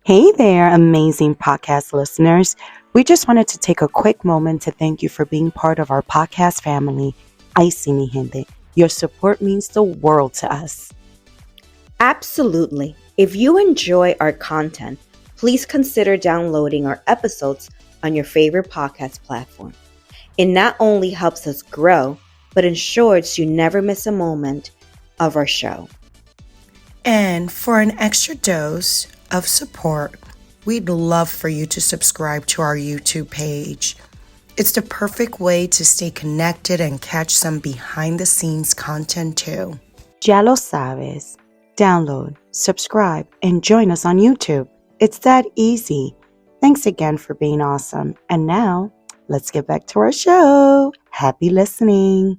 Hey there, amazing podcast listeners. We just wanted to take a quick moment to thank you for being part of our podcast family. Yessy, mi gente. Your support means the world to us. Absolutely. If you enjoy our content, please consider downloading our episodes on your favorite podcast platform. It not only helps us grow, but ensures you never miss a moment of our show. And for an extra dose of support, we'd love for you to subscribe to our YouTube page. It's the perfect way to stay connected and catch some behind the scenes content too. Ya lo sabes. Download, subscribe, and join us on YouTube. It's that easy. Thanks again for being awesome. And now, let's get back to our show. Happy listening.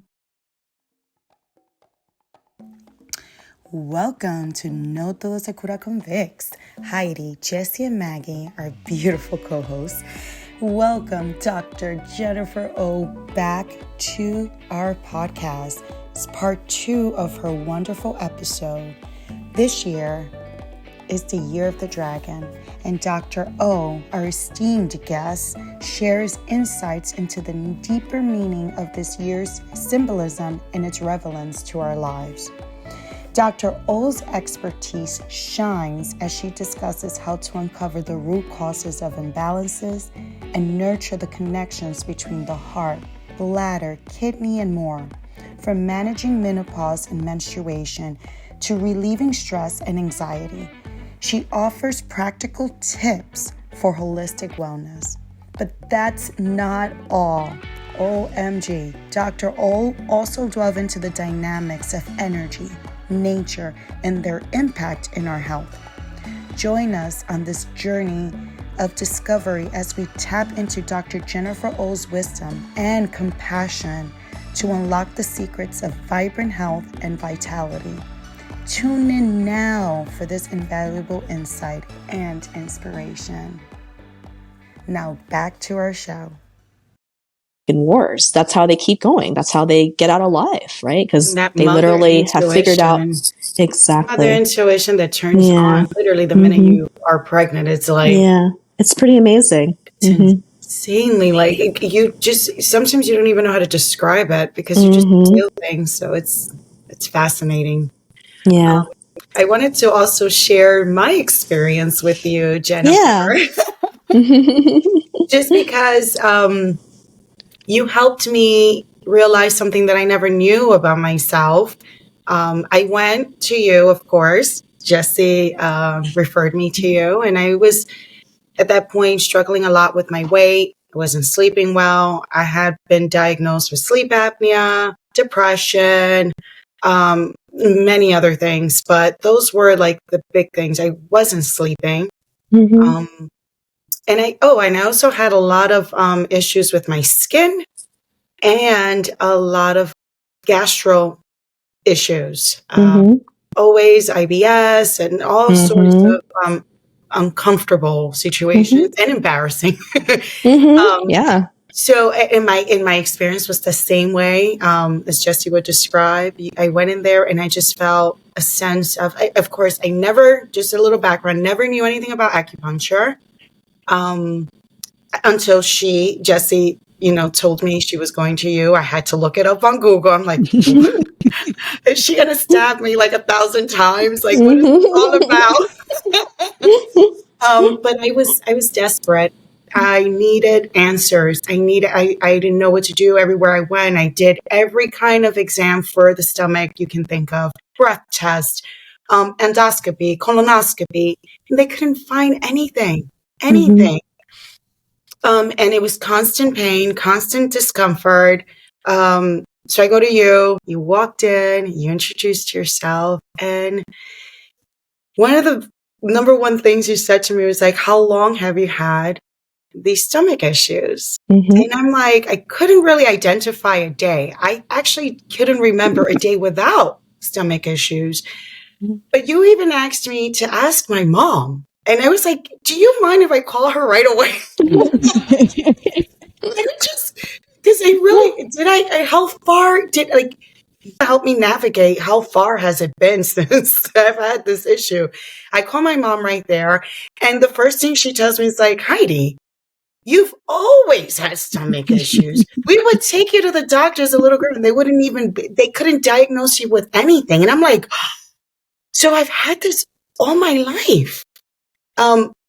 Welcome to No Todo Se Cura con Vicks. Haydee, Yessy, and Maggie, our beautiful co-hosts. Welcome Dr. Jennifer Oh back to our podcast. It's part 2 of her wonderful episode. This year is the Year of the Dragon, and Dr. Oh, our esteemed guest, shares insights into the deeper meaning of this year's symbolism and its relevance to our lives. Dr. Oh's expertise shines as she discusses how to uncover the root causes of imbalances and nurture the connections between the heart, bladder, kidney, and more. From managing menopause and menstruation to relieving stress and anxiety, she offers practical tips for holistic wellness. But that's not all. OMG. Dr. Oh also delves into the dynamics of energy, nature, and their impact in our health. Join us on this journey of discovery as we tap into Dr. Jennifer Oh's wisdom and compassion to unlock the secrets of vibrant health and vitality. Tune in now for this invaluable insight and inspiration. Now back to our show. In wars. That's how they keep going. That's how they get out alive, right? Because That they mother literally have figured out intuition. Mother exactly. intuition that turns Yeah. on literally the minute you are pregnant. It's like, Yeah, it's pretty amazing. it's insanely like you just sometimes you don't even know how to describe it because you just feel things. So it's fascinating. Yeah, I wanted to also share my experience with you, Jennifer. yeah. Just because you helped me realize something that I never knew about myself. I went to you, of course. Yessy referred me to you, and I was at that point struggling a lot with my weight. I wasn't sleeping well. I had been diagnosed with sleep apnea, depression, many other things, but those were like the big things. I wasn't sleeping. And I also had a lot of issues with my skin and a lot of gastro issues. Always IBS and all sorts of uncomfortable situations and embarrassing. Yeah. So in my experience was the same way as Yessy would describe. I went in there and I just felt a sense of course, I never, just a little background, never knew anything about acupuncture. Until Yessy, told me she was going to you. I had to look it up on Google. I'm like, is she going to stab me like 1,000 times? Like, what is this all about? But I was desperate. I needed answers. I didn't know what to do everywhere I went. I did every kind of exam for the stomach you can think of, breath test, endoscopy, colonoscopy, and they couldn't find anything. And it was constant pain, constant discomfort. So I go to you walked in, you introduced yourself. And one of the number one things you said to me was like, how long have you had these stomach issues? And I'm like, I couldn't really identify a day. I actually couldn't remember a day without stomach issues. But you even asked me to ask my mom. And I was like, do you mind if I call her right away? Because how far help me navigate how far has it been since I've had this issue. I call my mom right there, and the first thing she tells me is like, Haydee, you've always had stomach issues. We would take you to the doctor as a little girl, and they couldn't diagnose you with anything. And I'm like, so I've had this all my life,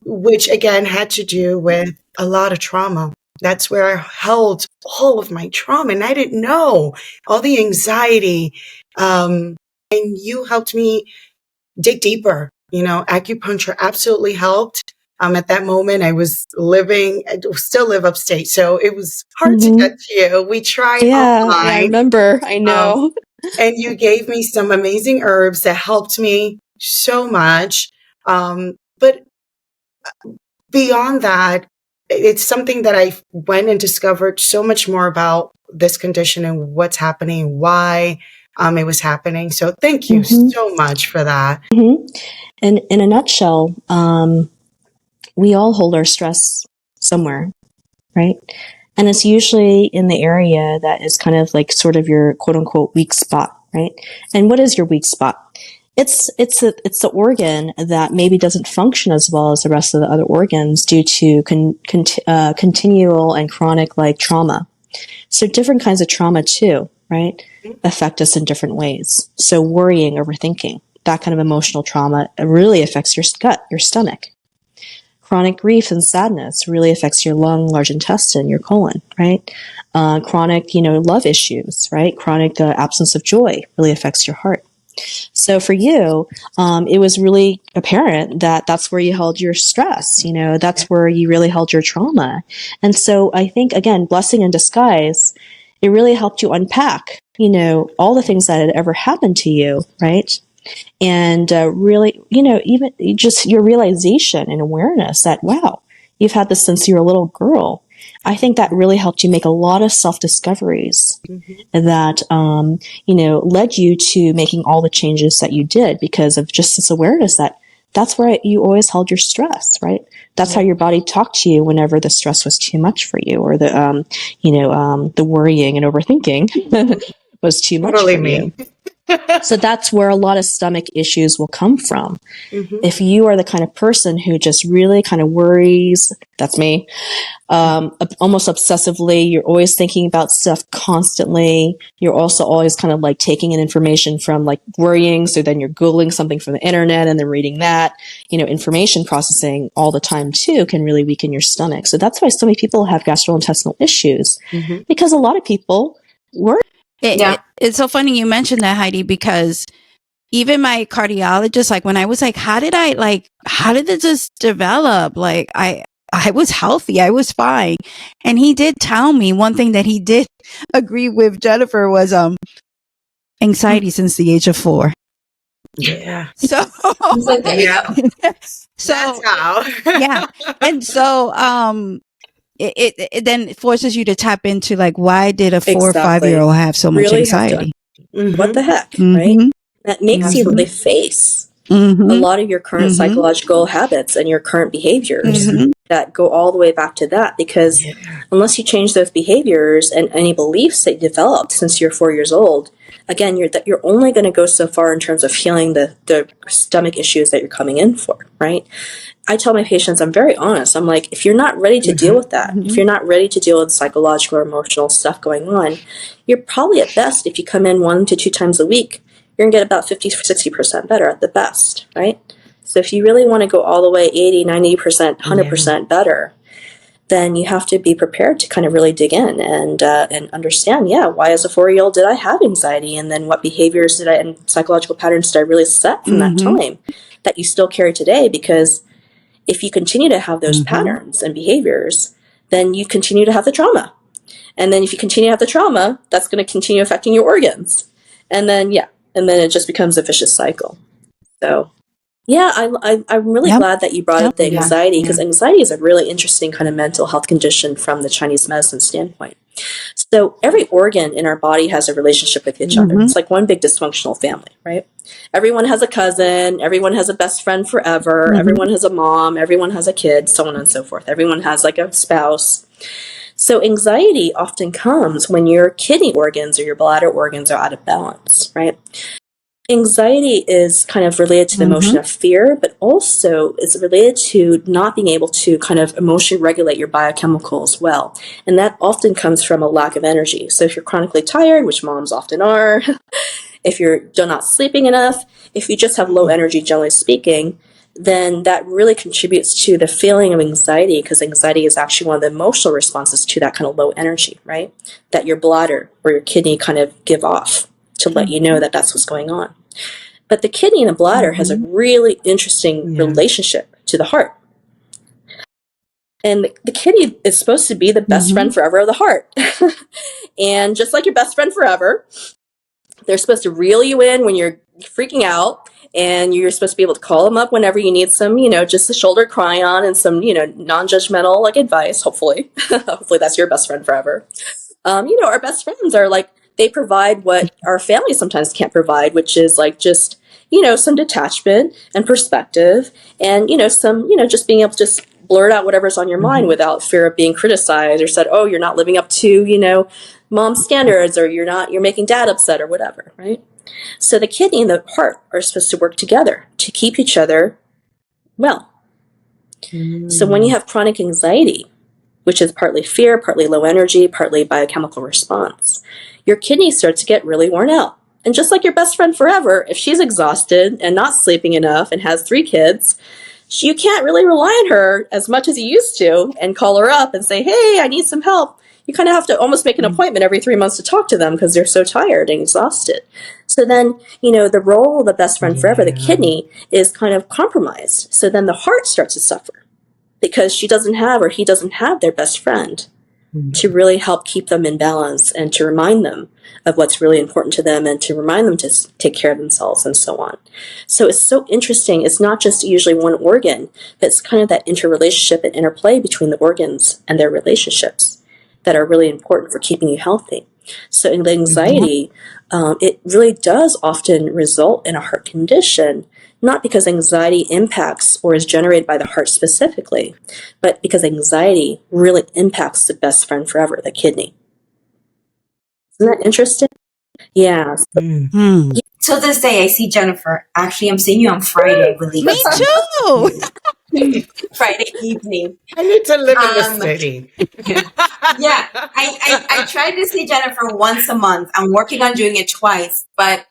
which again had to do with a lot of trauma. That's where I held all of my trauma, and I didn't know all the anxiety. And you helped me dig deeper. Acupuncture absolutely helped. At that moment, I still live upstate, so it was hard to get to you. We tried Yeah, I online, remember. I know. and you gave me some amazing herbs that helped me so much. But beyond that, it's something that I went and discovered so much more about this condition and what's happening, why it was happening. So thank you so much for that. And in a nutshell, we all hold our stress somewhere, right? And it's usually in the area that is kind of like sort of your quote unquote weak spot, right? And what is your weak spot? It's the organ that maybe doesn't function as well as the rest of the other organs due to continual and chronic like trauma. So different kinds of trauma too, right, affect us in different ways. So worrying, overthinking, that kind of emotional trauma really affects your gut, your stomach. Chronic grief and sadness really affects your lung, large intestine, your colon, right? Chronic, love issues, right? Chronic absence of joy really affects your heart. So for you, it was really apparent that that's where you held your stress, that's where you really held your trauma. And so I think, again, blessing in disguise, it really helped you unpack, all the things that had ever happened to you, right? And really, even just your realization and awareness that, wow, you've had this since you were a little girl. I think that really helped you make a lot of self-discoveries that, led you to making all the changes that you did because of just this awareness that that's where you always held your stress, right? That's how your body talked to you whenever the stress was too much for you or the worrying and overthinking was too much for you. So that's where a lot of stomach issues will come from. If you are the kind of person who just really kind of worries, that's me, almost obsessively, you're always thinking about stuff constantly. You're also always kind of like taking in information from like worrying. So then you're Googling something from the internet and then reading that, information processing all the time too can really weaken your stomach. So that's why so many people have gastrointestinal issues because a lot of people worry. It's so funny you mentioned that, Haydee, because even my cardiologist, like when I was like, how did this develop? Like I was healthy. I was fine. And he did tell me one thing that he did agree with Jennifer was, anxiety since the age of 4. Yeah. So, yeah. So, that's how. yeah. And so, it then forces you to tap into like, why did a 4 or 5-year-old have so much anxiety? What the heck, right? That makes you really face a lot of your current psychological habits and your current behaviors that go all the way back to that. Because unless you change those behaviors and any beliefs that you developed since you're 4 years old, again, you're only going to go so far in terms of healing the stomach issues that you're coming in for, right? I tell my patients, I'm very honest. I'm like, if you're not ready to deal with that, if you're not ready to deal with psychological or emotional stuff going on, you're probably at best, if you come in 1 to 2 times a week, you're going to get about 50, 60% better at the best, right? So if you really want to go all the way 80, 90%, 100% better, then you have to be prepared to kind of really dig in and understand, why as a 4-year-old did I have anxiety? And then what behaviors and psychological patterns did I really set from that time that you still carry today? Because if you continue to have those patterns and behaviors, then you continue to have the trauma. And then if you continue to have the trauma, that's going to continue affecting your organs. And then, it just becomes a vicious cycle. So, I'm really glad that you brought up the anxiety, because anxiety is a really interesting kind of mental health condition from the Chinese medicine standpoint. So every organ in our body has a relationship with each other. It's like one big dysfunctional family, right? Everyone has a cousin, everyone has a best friend forever, everyone has a mom, everyone has a kid, so on and so forth. Everyone has like a spouse. So anxiety often comes when your kidney organs or your bladder organs are out of balance, right? Anxiety is kind of related to the emotion of fear, but also is related to not being able to kind of emotionally regulate your biochemicals well. And that often comes from a lack of energy. So if you're chronically tired, which moms often are, if you're not sleeping enough, if you just have low energy, generally speaking, then that really contributes to the feeling of anxiety, because anxiety is actually one of the emotional responses to that kind of low energy, right? That your bladder or your kidney kind of give off to let you know that that's what's going on. But the kidney and the bladder has a really interesting relationship to the heart. And the kidney is supposed to be the best friend forever of the heart. And just like your best friend forever, they're supposed to reel you in when you're freaking out, and you're supposed to be able to call them up whenever you need some, just a shoulder cry on and some, non-judgmental like advice, hopefully. Hopefully that's your best friend forever. Our best friends are like, they provide what our family sometimes can't provide, which is like just, some detachment and perspective and, some, just being able to just blurt out whatever's on your mind without fear of being criticized or said, oh, you're not living up to, mom's standards, or you're making dad upset or whatever, right? So the kidney and the heart are supposed to work together to keep each other well. So when you have chronic anxiety, which is partly fear, partly low energy, partly biochemical response, your kidneys start to get really worn out. And just like your best friend forever, if she's exhausted and not sleeping enough and has 3 kids, you can't really rely on her as much as you used to and call her up and say, hey, I need some help. You kind of have to almost make an appointment every 3 months to talk to them because they're so tired and exhausted. So then, the role of the best friend forever, the kidney, is kind of compromised. So then the heart starts to suffer, because she doesn't have, or he doesn't have, their best friend to really help keep them in balance and to remind them of what's really important to them and to remind them to take care of themselves and so on. So it's so interesting. It's not just usually one organ, but it's kind of that interrelationship and interplay between the organs and their relationships that are really important for keeping you healthy. So in the anxiety, it really does often result in a heart condition, not because anxiety impacts or is generated by the heart specifically, but because anxiety really impacts the best friend forever, the kidney. Isn't that interesting? Yeah. To this day, I see Jennifer. Actually, I'm seeing you on Friday, I believe. Me too. Friday evening. I need to live in the city. Yeah. I try to see Jennifer once a month. I'm working on doing it twice, but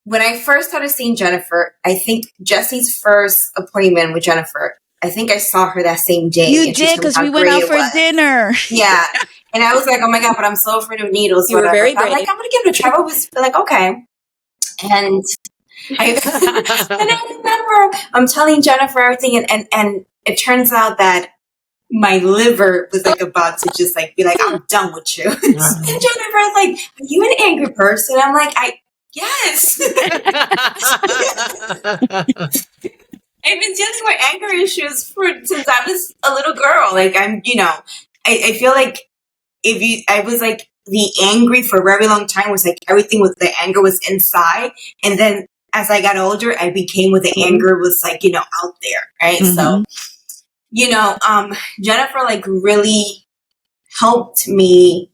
when I first started seeing Jennifer, I think Jesse's first appointment with Jennifer, I think I saw her that same day. You did, because we went out for dinner. Yeah. And I was like, oh my God, but I'm so afraid of needles. You were very brave. I'm like, I'm going to give it a try. I was like, okay. And I remember I'm telling Jennifer everything, and it turns out that my liver was like about to just like be like, I'm done with you. And Jennifer's like, are you an angry person? I'm like, yes. I've been dealing with anger issues since I was a little girl. Like I feel like I was like the angry for a very long time, was like everything with the anger was inside. And then as I got older, I became with the anger was like, out there. Right. So, Jennifer like really helped me,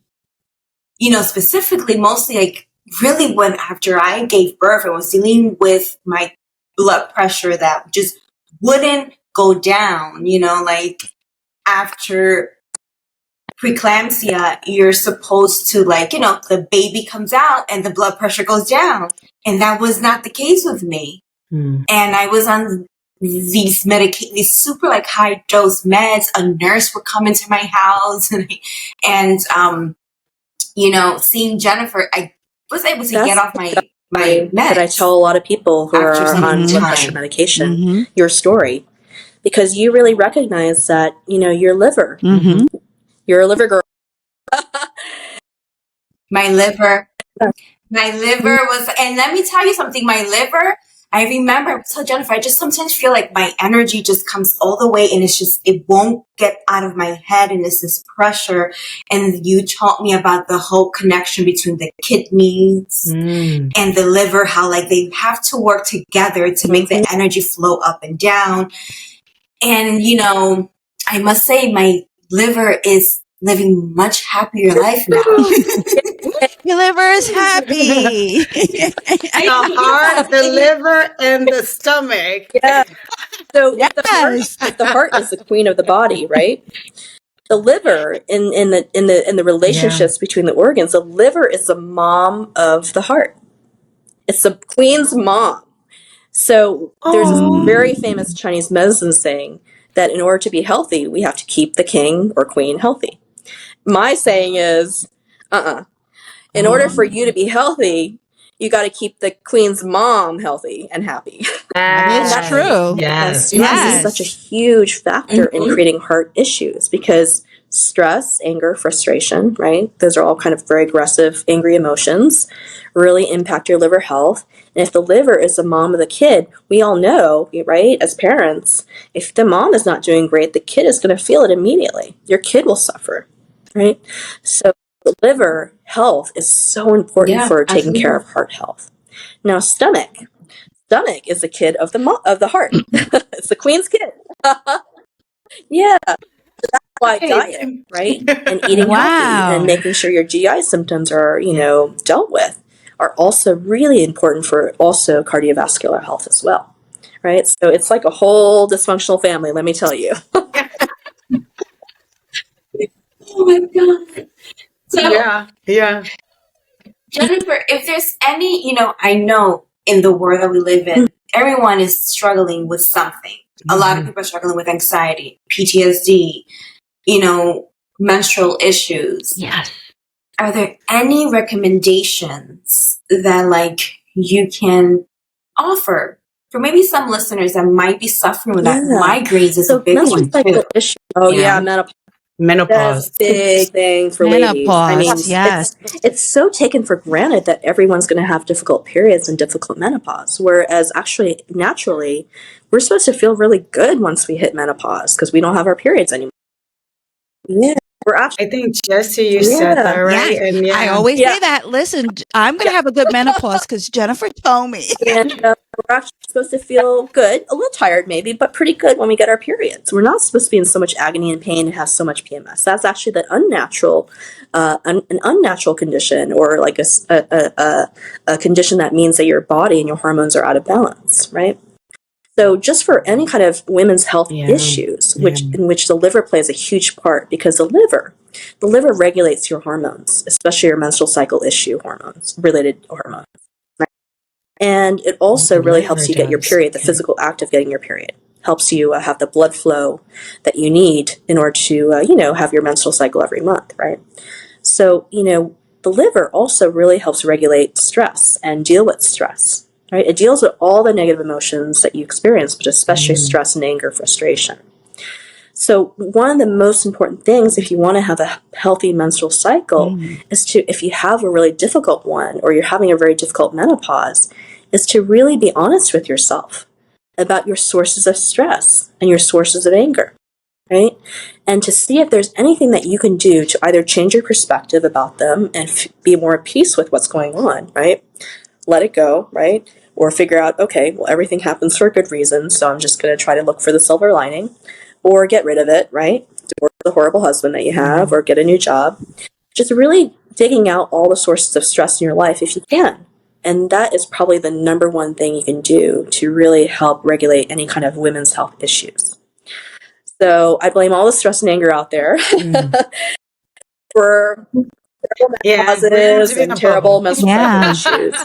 specifically mostly like really when after I gave birth, I was dealing with my blood pressure that just wouldn't go down, like after preeclampsia, you're supposed to like, the baby comes out and the blood pressure goes down. And that was not the case with me. And I was on these super like high dose meds. A nurse would come into my house and seeing Jennifer, I was able to get off my meds. That I tell a lot of people who are on blood pressure medication, your story, because you really recognize that, your liver, you're a liver girl. My liver was, and let me tell you something, my liver, I remember, so Jennifer, I just sometimes feel like my energy just comes all the way and it won't get out of my head, and it's this pressure. And you taught me about the whole connection between the kidneys and the liver, how like they have to work together to make the energy flow up and down. And, I must say my liver is living much happier life now. Your liver is happy. The heart, the liver, and the stomach. Yeah. So Yes. if the heart is the queen of the body, right? The liver in the relationships between the organs, the liver is the mom of the heart. It's the queen's mom. So there's this very famous Chinese medicine saying that in order to be healthy, we have to keep the king or queen healthy. My saying is, in order for you to be healthy, you got to keep the queen's mom healthy and happy. That is true. And Yes. stress is such a huge factor in creating heart issues because stress, anger, frustration, right? Those are all kind of very aggressive, angry emotions, really impact your liver health. And if the liver is the mom of the kid, we all know, right, as parents, if the mom is not doing great, the kid is going to feel it immediately. Your kid will suffer, right? So the liver health is so important for taking care of heart health. Now, stomach is the kid of the heart. It's the queen's kid. Yeah, that's why diet, right? And eating healthy and making sure your GI symptoms are, dealt with are also really important for also cardiovascular health as well, right? So it's like a whole dysfunctional family, let me tell you. Oh my God. So, Yeah. Jennifer, if there's any, I know in the world that we live in, everyone is struggling with something. A lot of people are struggling with anxiety, PTSD, menstrual issues. Yes. Are there any recommendations that you can offer for maybe some listeners that might be suffering with that? Migraines is a big one too. Issue. Oh yeah, menopause. That's a big thing for ladies. I mean, yes. it's so taken for granted that everyone's going to have difficult periods and difficult menopause, whereas actually, naturally, we're supposed to feel really good once we hit menopause because we don't have our periods anymore. Yeah. I think, Yessy, you said that, right? Yeah. And I always say that. Listen, I'm going to have a good menopause because Jennifer told me. And we're actually supposed to feel good, a little tired maybe, but pretty good when we get our periods. We're not supposed to be in so much agony and pain and have so much PMS. That's actually the unnatural, an unnatural condition, or like a condition that means that your body and your hormones are out of balance, right? So just for any kind of women's health issues, in which the liver plays a huge part, because the liver regulates your hormones, especially your menstrual cycle issue related hormones. Right? And it also really helps you get your period, the physical act of getting your period. Helps you have the blood flow that you need in order to, have your menstrual cycle every month, right? So, the liver also really helps regulate stress and deal with stress. Right? It deals with all the negative emotions that you experience, but especially stress and anger, frustration. So one of the most important things, if you want to have a healthy menstrual cycle, is if you have a really difficult one, or you're having a very difficult menopause, is to really be honest with yourself about your sources of stress and your sources of anger, right? And to see if there's anything that you can do to either change your perspective about them and be more at peace with what's going on, right? Let it go, right? Or figure out, okay, well, everything happens for a good reason, so I'm just going to try to look for the silver lining, or get rid of it, right? Divorce the horrible husband that you have, or get a new job. Just really digging out all the sources of stress in your life if you can. And that is probably the number one thing you can do to really help regulate any kind of women's health issues. So I blame all the stress and anger out there for menopauses and terrible menstrual cycle issues.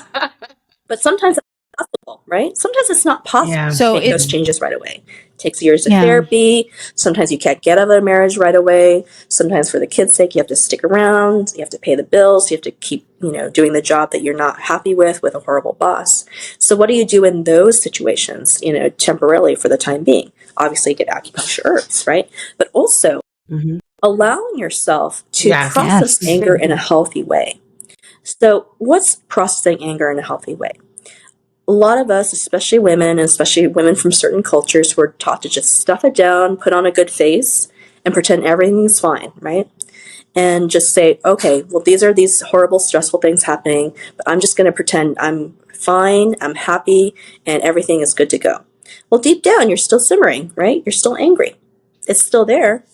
But sometimes it's possible, right? Sometimes it's not possible to make those changes right away. It takes years of therapy. Sometimes you can't get out of a marriage right away. Sometimes for the kids' sake, you have to stick around. You have to pay the bills. You have to keep, doing the job that you're not happy with a horrible boss. So what do you do in those situations, temporarily for the time being? Obviously, get acupuncture herbs, right? But also allowing yourself to process anger in a healthy way. So what's processing anger in a healthy way? A lot of us, especially women, and especially women from certain cultures, were taught to just stuff it down, put on a good face, and pretend everything's fine, right? And just say, okay, well, these are these horrible, stressful things happening, but I'm just going to pretend I'm fine, I'm happy, and everything is good to go. Well, deep down, you're still simmering, right? You're still angry. It's still there.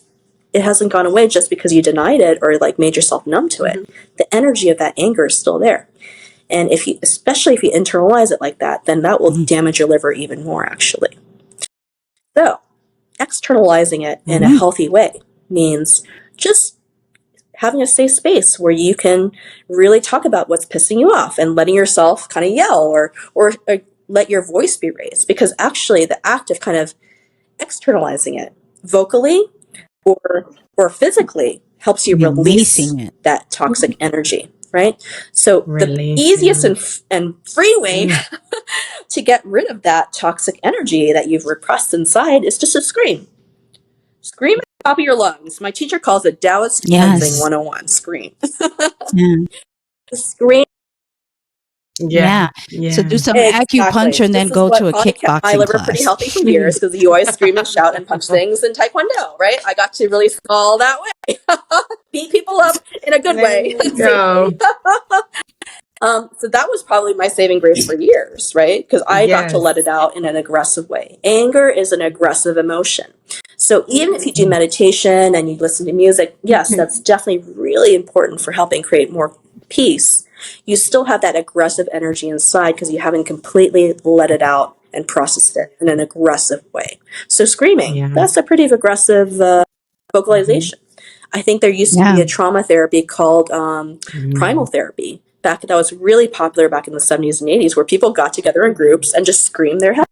it hasn't gone away just because you denied it or like made yourself numb to it. The energy of that anger is still there. And especially if you internalize it like that, then that will damage your liver even more, actually. So externalizing it in a healthy way means just having a safe space where you can really talk about what's pissing you off and letting yourself kind of yell or let your voice be raised, because actually the act of kind of externalizing it vocally or physically helps you release that toxic energy, right? So the easiest and free way to get rid of that toxic energy that you've repressed inside is just to scream. Scream at the top of your lungs. My teacher calls it Taoist cleansing 101. Scream. Scream. Yeah. So do some acupuncture and then go to a kickboxing my liver class. Pretty healthy for years, because you always scream and shout and punch things in Taekwondo, right? I got to release all that way. Beat people up in a good way. Go. So that was probably my saving grace for years, right? Because I got to let it out in an aggressive way. Anger is an aggressive emotion. So even if you do meditation and you listen to music, yes, that's definitely really important for helping create more peace. You still have that aggressive energy inside because you haven't completely let it out and processed it in an aggressive way. So screaming, that's a pretty aggressive vocalization. I think there used to be a trauma therapy called primal therapy. That was really popular back in the 70s and 80s, where people got together in groups and just screamed their head.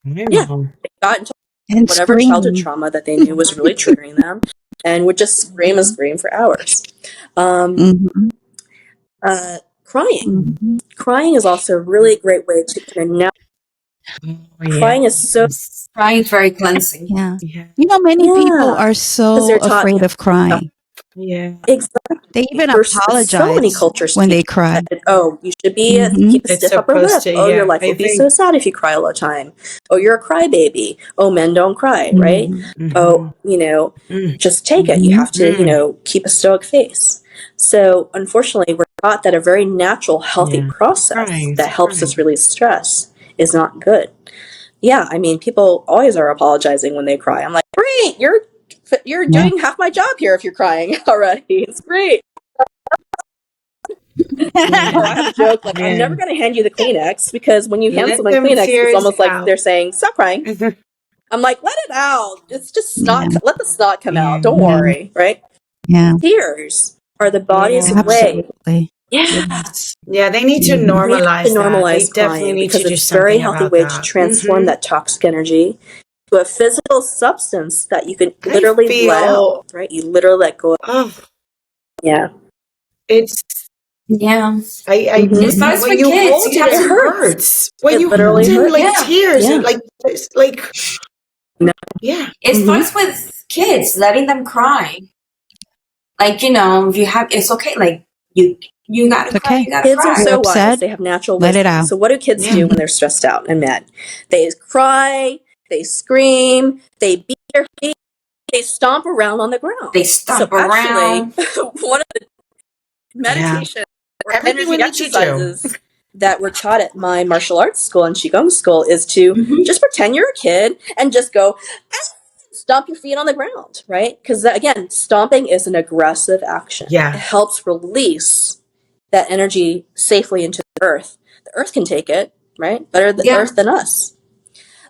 Yeah, they got into whatever childhood trauma that they knew was really triggering them, and would just scream and scream for hours. Crying. Crying is also a really great way to connect. Crying is very cleansing. You know, many people are so afraid of crying. Exactly. They even apologize so many cultures when they cry. Oh, you should be keep a stiff upper lip. Oh, your life will be so sad if you cry all the time. Oh, you're a crybaby. Oh, men don't cry, right? Oh, just take it. You have to, keep a stoic face. So unfortunately, we're taught that a very natural, healthy process that helps us release stress is not good. Yeah, I mean, people always are apologizing when they cry. I'm like, great, you're doing half my job here if you're crying already. It's great. I have a joke, like, I'm never going to hand you the Kleenex, because when you hand someone Kleenex, it's almost like they're saying, stop crying. I'm like, let it out. It's just snot. Let the snot come out. Don't worry, right? Tears are the body's way. Yeah, they need to normalize that. They definitely need to do it's a very healthy way to transform that toxic energy to a physical substance that you can literally let out, right? You literally let go of. It's it starts with kids. It hurts. When you hold in tears, it starts with kids, letting them cry. Like, it's okay. Like, you gotta cry. You gotta kids cry. are so wise. They have natural wisdom. Let it out. So what do kids do when they're stressed out and mad? They cry, they scream, they beat their feet, they stomp around on the ground. They stomp around. One of the meditation or energy exercises that were taught at my martial arts school and Qigong school is to just pretend you're a kid and just go, stomp your feet on the ground, right? Because again, stomping is an aggressive action. It helps release that energy safely into the earth. The earth can take it, right? Better the earth than us.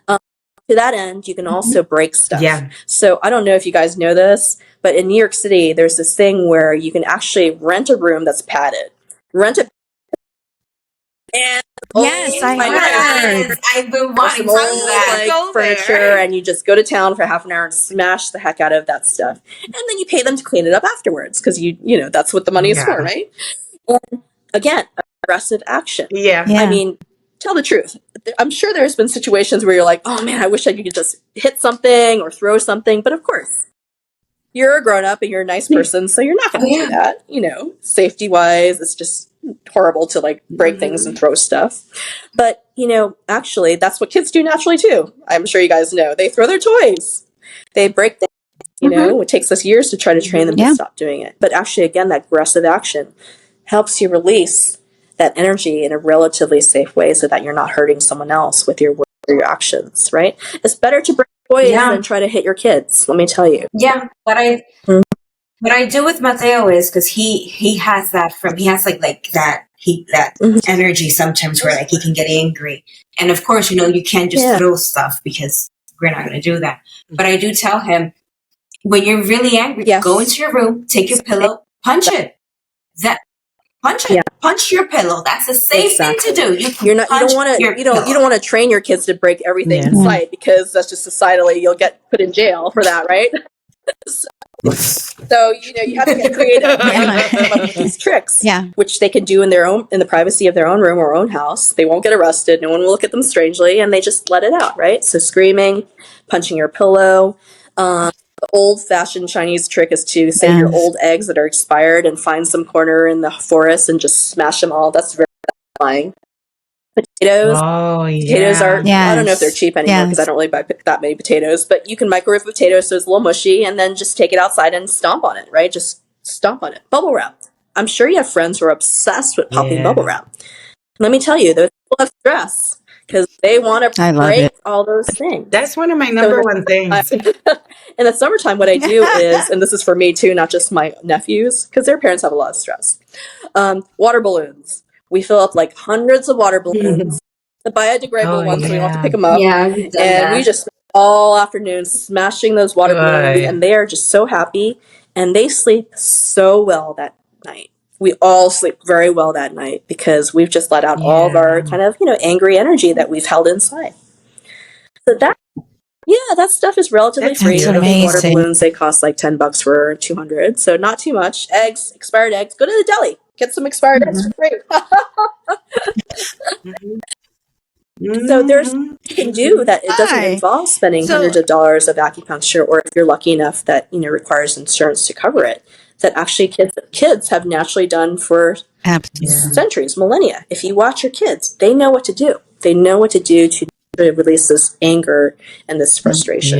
To that end, you can also break stuff. So I don't know if you guys know this, but in New York City, there's this thing where you can actually rent a room that's padded. And I've been wanting some furniture, and you just go to town for half an hour and smash the heck out of that stuff, and then you pay them to clean it up afterwards, because you that's what the money is for, right? And again, aggressive action. I mean, tell the truth. I'm sure there's been situations where you're like, oh man, I wish I could just hit something or throw something, but of course, you're a grown-up and you're a nice person, so you're not going to do that. Safety-wise, it's just horrible to like break things and throw stuff. But, actually, that's what kids do naturally too. I'm sure you guys know. They throw their toys. They break things. It takes us years to try to train them to stop doing it. But actually, again, that aggressive action helps you release that energy in a relatively safe way so that you're not hurting someone else with your words or your actions, right? It's better to break toys Yeah. than try to hit your kids. Let me tell you. Yeah, what I do with Mateo is because he has that he has like that energy sometimes where like he can get angry, and of course you can't just throw stuff because we're not going to do that. But I do tell him, when you're really angry, go into your room, take your pillow, punch it. Punch your pillow. That's a safe thing to do. You don't want to train your kids to break everything in sight, because that's just societally you'll get put in jail for that, right? So you have to get creative and come up with these tricks, which they can do in the privacy of their own room or own house. They won't get arrested. No one will look at them strangely, and they just let it out, right? So screaming, punching your pillow. The old-fashioned Chinese trick is to save your old eggs that are expired and find some corner in the forest and just smash them all. That's very satisfying. Potatoes. Potatoes are, I don't know if they're cheap anymore because I don't really buy that many potatoes, but you can microwave potatoes so it's a little mushy and then just take it outside and stomp on it, right? Just stomp on it. Bubble wrap. I'm sure you have friends who are obsessed with popping bubble wrap. Let me tell you, those people have stress because they want to break all those things. That's one of my number one things. In the summertime, what I do is, and this is for me too, not just my nephews, because their parents have a lot of stress, water balloons. We fill up like hundreds of water balloons, the biodegradable ones, so we don't have to pick them up. Yeah, we just spend all afternoon smashing those water balloons, and they are just so happy, and they sleep so well that night. We all sleep very well that night because we've just let out all of our kind of, angry energy that we've held inside. So that stuff is relatively free. That's amazing. Water balloons, they cost like $10 for 200, so not too much. Eggs, expired eggs. Go to the deli, get some expired eggs for free. So there's you can do that. It doesn't involve spending hundreds of dollars of acupuncture, or if you're lucky enough that requires insurance to cover it. That actually kids have naturally done for centuries, millennia. If you watch your kids, they know what to do. They know what to do to release this anger and this frustration.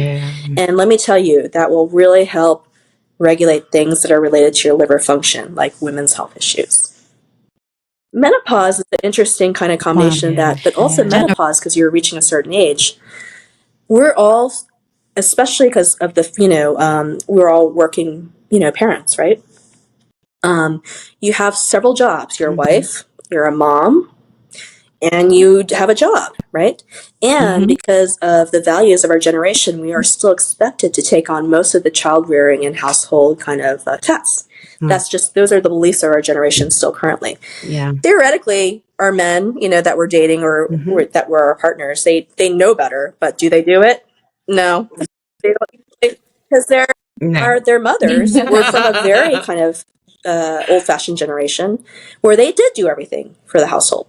And let me tell you, that will really help regulate things that are related to your liver function, like women's health issues. Menopause is an interesting kind of combination of that, but also menopause, because you're reaching a certain age. We're all, especially because of the, we're all working, parents, right? You have several jobs. You're a wife, you're a mom, and you have a job, right? And because of the values of our generation, we are still expected to take on most of the child rearing and household kind of tasks. That's just, those are the beliefs of our generation still currently. Theoretically, our men, that we're dating or that were our partners, they know better, but do they do it? No. They don't, because their mothers were from a very kind of old-fashioned generation where they did do everything for the household.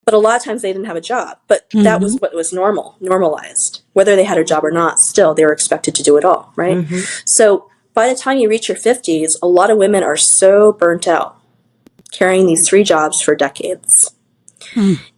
But a lot of times they didn't have a job. But that was what was normalized. Whether they had a job or not, still they were expected to do it all, right? So by the time you reach your 50s, a lot of women are so burnt out, carrying these 3 jobs for decades.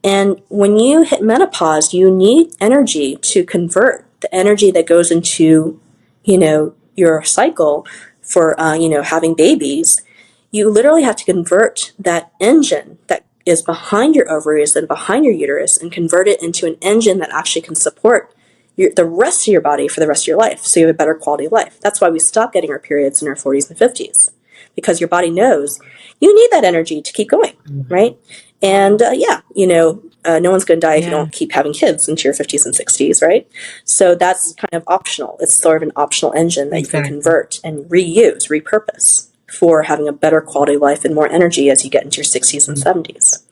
And when you hit menopause, you need energy to convert the energy that goes into, your cycle for, having babies. You literally have to convert that engine that is behind your ovaries and behind your uterus and convert it into an engine that actually can support the rest of your body for the rest of your life, so you have a better quality of life. That's why we stop getting our periods in our 40s and 50s, because your body knows you need that energy to keep going, right? And no one's going to die if you don't keep having kids into your 50s and 60s, right? So that's kind of optional. It's sort of an optional engine that you can convert and reuse, repurpose for having a better quality of life and more energy as you get into your 60s and 70s.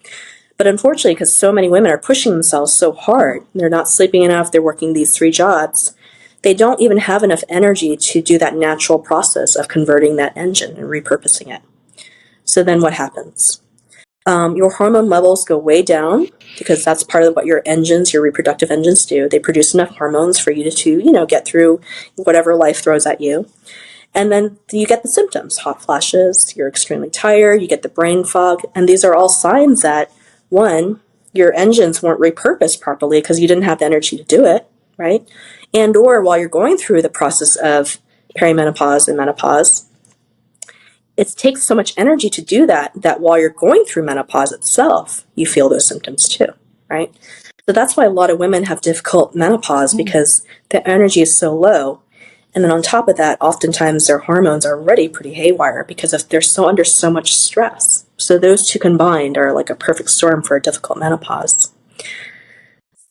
But unfortunately, because so many women are pushing themselves so hard, they're not sleeping enough, they're working these 3 jobs, they don't even have enough energy to do that natural process of converting that engine and repurposing it. So then what happens? Your hormone levels go way down, because that's part of what your reproductive engines do. They produce enough hormones for you to get through whatever life throws at you. And then you get the symptoms, hot flashes, you're extremely tired, you get the brain fog, and these are all signs that, one, your engines weren't repurposed properly because you didn't have the energy to do it, right? And or while you're going through the process of perimenopause and menopause, it takes so much energy to do that while you're going through menopause itself, you feel those symptoms too, right? So that's why a lot of women have difficult menopause, because their energy is so low. And then on top of that, oftentimes their hormones are already pretty haywire because they're so under so much stress. So those two combined are like a perfect storm for a difficult menopause.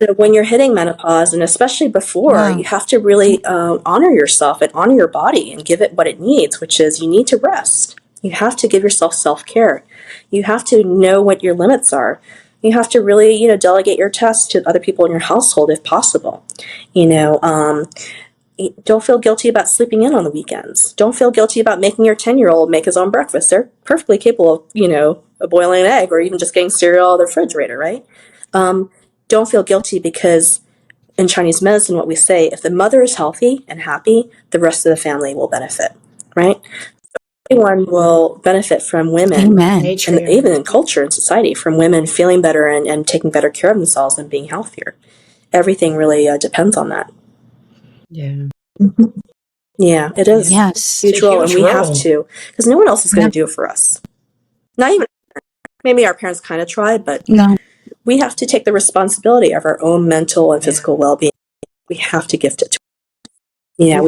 So when you're hitting menopause, and especially before, you have to really honor yourself and honor your body and give it what it needs, which is you need to rest. You have to give yourself self-care. You have to know what your limits are. You have to really, delegate your tasks to other people in your household if possible. Don't feel guilty about sleeping in on the weekends. Don't feel guilty about making your 10-year-old make his own breakfast. They're perfectly capable of boiling an egg or even just getting cereal out of the refrigerator, right? Don't feel guilty, because in Chinese medicine, what we say, if the mother is healthy and happy, the rest of the family will benefit, right? Everyone will benefit from women, and even in culture and society, from women feeling better and taking better care of themselves and being healthier. Everything really depends on that. Yeah. Yeah, it is. Yes. Huge role, and we have to, because no one else is going to do it for us. Not even, maybe our parents kind of tried, but we have to take the responsibility of our own mental and physical well-being. We have to gift it to them. Yeah.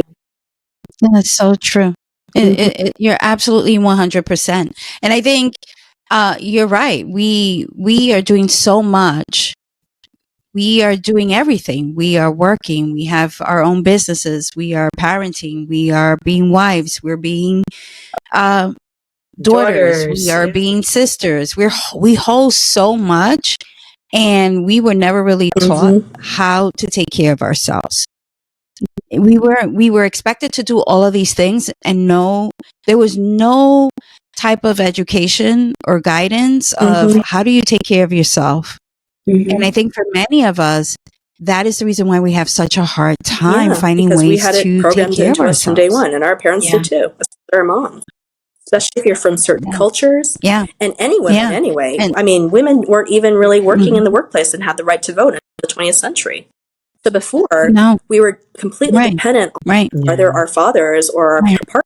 That's so true. You're absolutely 100%. And I think you're right. We are doing so much. We are doing everything. We are working. We have our own businesses. We are parenting. We are being wives. We're being daughters. We are being sisters. We hold so much, and we were never really taught how to take care of ourselves. We were expected to do all of these things, and there was no type of education or guidance of how do you take care of yourself. And I think for many of us, that is the reason why we have such a hard time finding ways we had to it programmed take care into of us from ourselves. day one, and our parents did too. Their moms, especially if you're from certain cultures, and any women anyway. I mean, women weren't even really working in the workplace and had the right to vote in the 20th century. So before, we were completely dependent on either our fathers or our partner,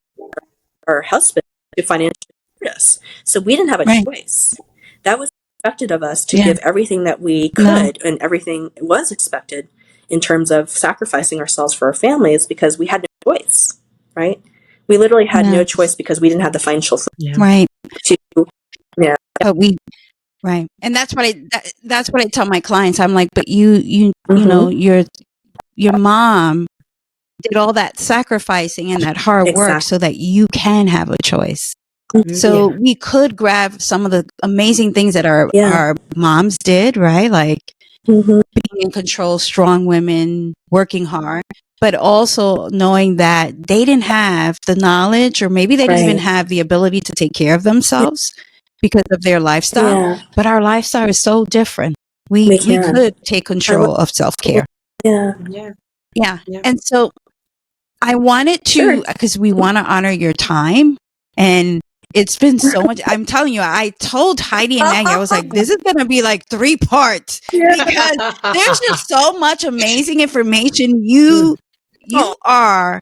our husband, to financially support us. So we didn't have a choice. That was expected of us to give everything that we could, and everything was expected in terms of sacrificing ourselves for our families, because we had no choice, right? We literally had no choice because we didn't have the financial Right. to, But and that's what I tell my clients. I'm like, but you know, your mom did all that sacrificing and that hard work so that you can have a choice. So we could grab some of the amazing things that our moms did, right? Like being in control, strong women, working hard, but also knowing that they didn't have the knowledge, or maybe they didn't even have the ability to take care of themselves because of their lifestyle. But our lifestyle is so different. We could take control of self-care. Yeah. And so I wanted to, because we want to honor your time, and it's been so much. I'm telling you, I told Haydee and Maggie, I was like, this is going to be like 3 parts, because there's just so much amazing information. You are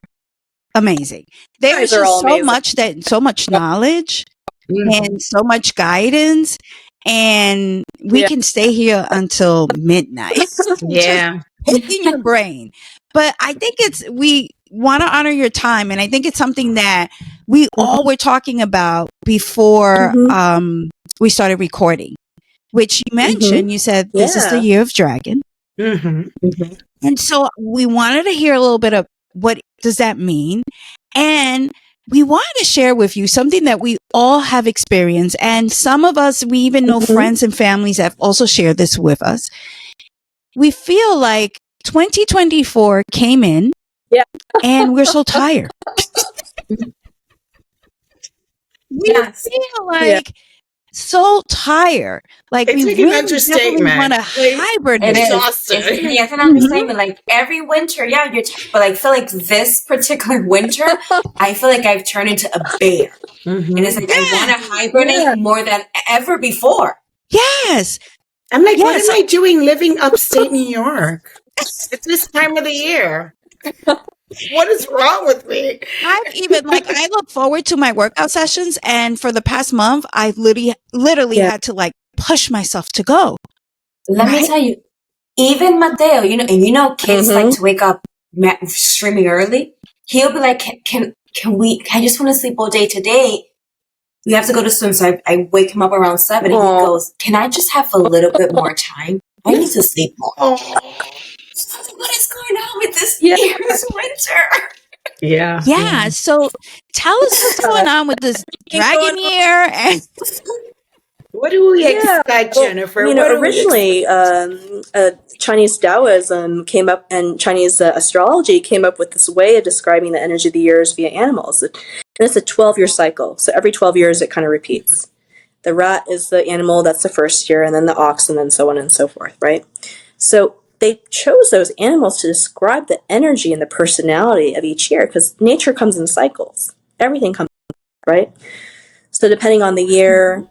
amazing. There's just so much knowledge and so much guidance, and we can stay here until midnight. Just picking your brain. But I think we want to honor your time, and I think it's something that we all were talking about before we started recording, which you mentioned. You said this is the year of dragon. And so we wanted to hear a little bit of what does that mean, and we wanted to share with you something that we all have experienced, and some of us, we even know friends and families have also shared this with us. We feel like 2024 came in, and we're so tired. We feel like so tired. Like it's we like really definitely want to hibernate. It's an understatement. Like every winter, you're tired. But I feel like this particular winter, I feel like I've turned into a bear. And it's like I want to hibernate more than ever before. Yes. I'm like, what am I doing living upstate New York? It's this time of the year. What is wrong with me? I've even I look forward to my workout sessions, and for the past month, I literally had to push myself to go. Let me tell you, even Mateo, kids like to wake up extremely early. He'll be like, can I just want to sleep all day today. We have to go to swim. So I wake him up around 7 and he goes, can I just have a little bit more time? I need to sleep more. What is going on with this year's winter? Yeah. So tell us what's going on with this dragon year. And what do we expect, Jennifer? Originally, Chinese Taoism came up, and Chinese astrology came up with this way of describing the energy of the years via animals. And it's a 12-year cycle. So every 12 years, it kind of repeats. The rat is the animal, that's the first year, and then the ox, and then so on and so forth, right? So they chose those animals to describe the energy and the personality of each year, because nature comes in cycles. Everything comes, right? So depending on the year,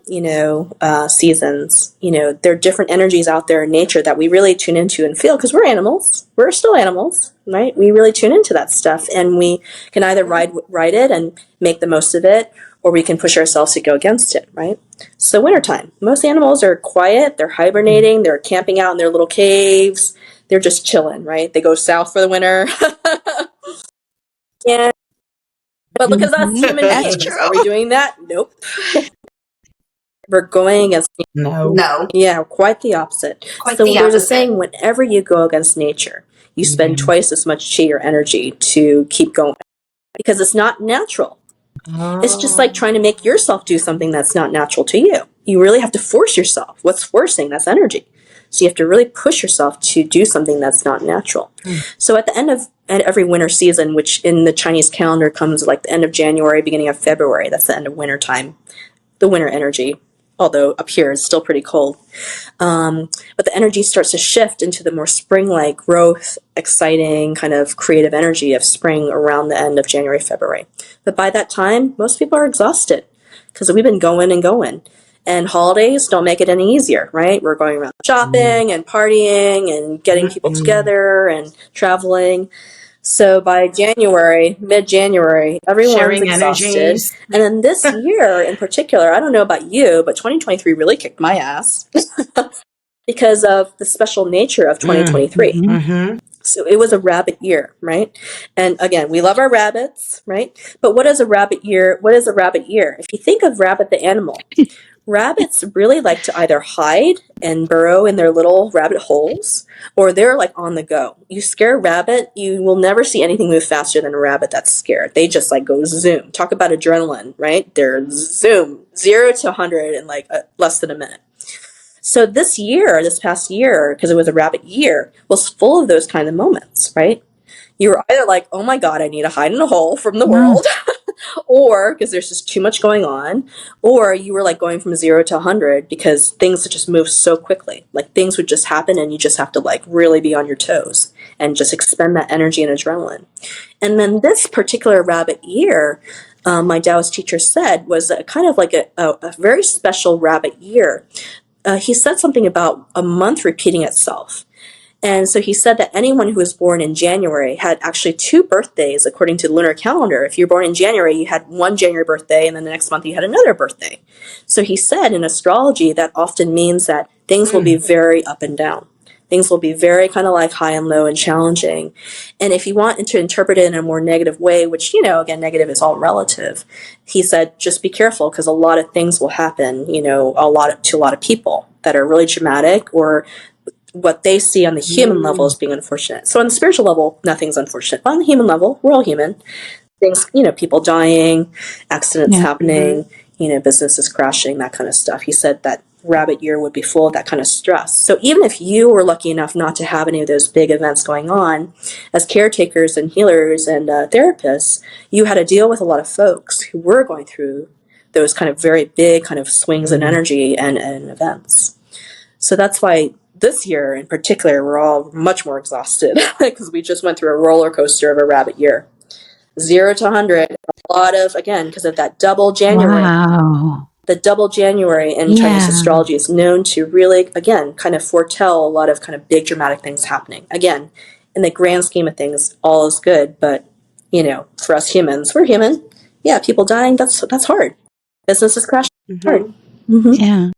seasons, there are different energies out there in nature that we really tune into and feel, because we're animals. We're still animals, right? We really tune into that stuff, and we can either ride it and make the most of it, or we can push ourselves to go against it, right? So wintertime, most animals are quiet, they're hibernating, they're camping out in their little caves, they're just chilling, right? They go south for the winter. But look at us human beings. Are we doing that? Nope. We're going against nature. No. Yeah, quite the opposite. There's a saying, whenever you go against nature, you spend twice as much chi or energy to keep going, because it's not natural. It's just like trying to make yourself do something that's not natural to you. You really have to force yourself. What's forcing? That's energy. So you have to really push yourself to do something that's not natural. So at the end of every winter season, which in the Chinese calendar comes like the end of January, beginning of February, that's the end of winter time, the winter energy, although up here it's still pretty cold. But the energy starts to shift into the more spring-like growth, exciting kind of creative energy of spring around the end of January, February. But by that time, most people are exhausted because we've been going and going. And holidays don't make it any easier, right? We're going around shopping and partying and getting people together and traveling. So by January, mid-January, everyone's exhausted. And then this year in particular, I don't know about you, but 2023 really kicked my ass because of the special nature of 2023. So it was a rabbit year, right? And again, we love our rabbits, right? But what is a rabbit year? What is a rabbit year? If you think of rabbit the animal, rabbits really like to either hide and burrow in their little rabbit holes, or they're like on the go. You scare a rabbit, you will never see anything move faster than a rabbit that's scared. They just like go zoom. Talk about adrenaline, right? They're zoom, 0 to 100 in like less than a minute. So this past year, because it was a rabbit year, was full of those kind of moments, right? You were either like, oh my God, I need to hide in a hole from the world, or because there's just too much going on, or you were like going from 0 to 100 because things would just move so quickly. Like things would just happen and you just have to like really be on your toes and just expend that energy and adrenaline. And then this particular rabbit year, my Taoist teacher said was kind of like a very special rabbit year. He said something about a month repeating itself. And so he said that anyone who was born in January had actually 2 birthdays according to the lunar calendar. If you're born in January, you had one January birthday, and then the next month you had another birthday. So he said in astrology that often means that things will be very up and down. Things will be very kind of like high and low and challenging. And if you want to interpret it in a more negative way, which, again, negative is all relative, he said, just be careful because a lot of things will happen, to a lot of people that are really dramatic, or what they see on the human level as being unfortunate. So on the spiritual level, nothing's unfortunate. But on the human level, we're all human. Things, people dying, accidents happening, businesses crashing, that kind of stuff. He said that rabbit year would be full of that kind of stress. So even if you were lucky enough not to have any of those big events going on, as caretakers and healers and therapists, you had to deal with a lot of folks who were going through those kind of very big kind of swings in energy and events. So that's why this year in particular, we're all much more exhausted because we just went through a roller coaster of a rabbit year. 0 to 100, a lot of, again, because of that double January. Wow. The double January in Chinese astrology is known to really, again, kind of foretell a lot of kind of big dramatic things happening. Again, in the grand scheme of things, all is good, but, for us humans, we're human. Yeah, people dying, that's hard. Businesses crashing, hard. Yeah.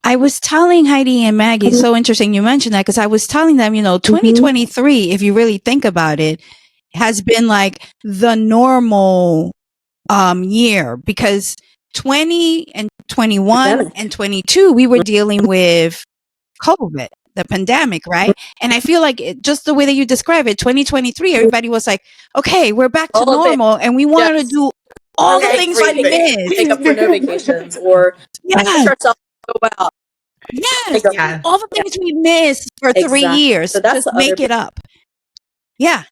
I was telling Haydee and Maggie, it's so interesting you mentioned that, because I was telling them, 2023, if you really think about it, has been like the normal year, because 20 and 21 and 22, we were dealing with COVID, the pandemic, right? And I feel like just the way that you describe it, 2023, everybody was like, okay, we're back to normal, and we wanted to do all the things we missed. Make up for no vacations, or push ourselves to go out. Yes, all the things we missed for 3 years, so that's just make it up. Yeah,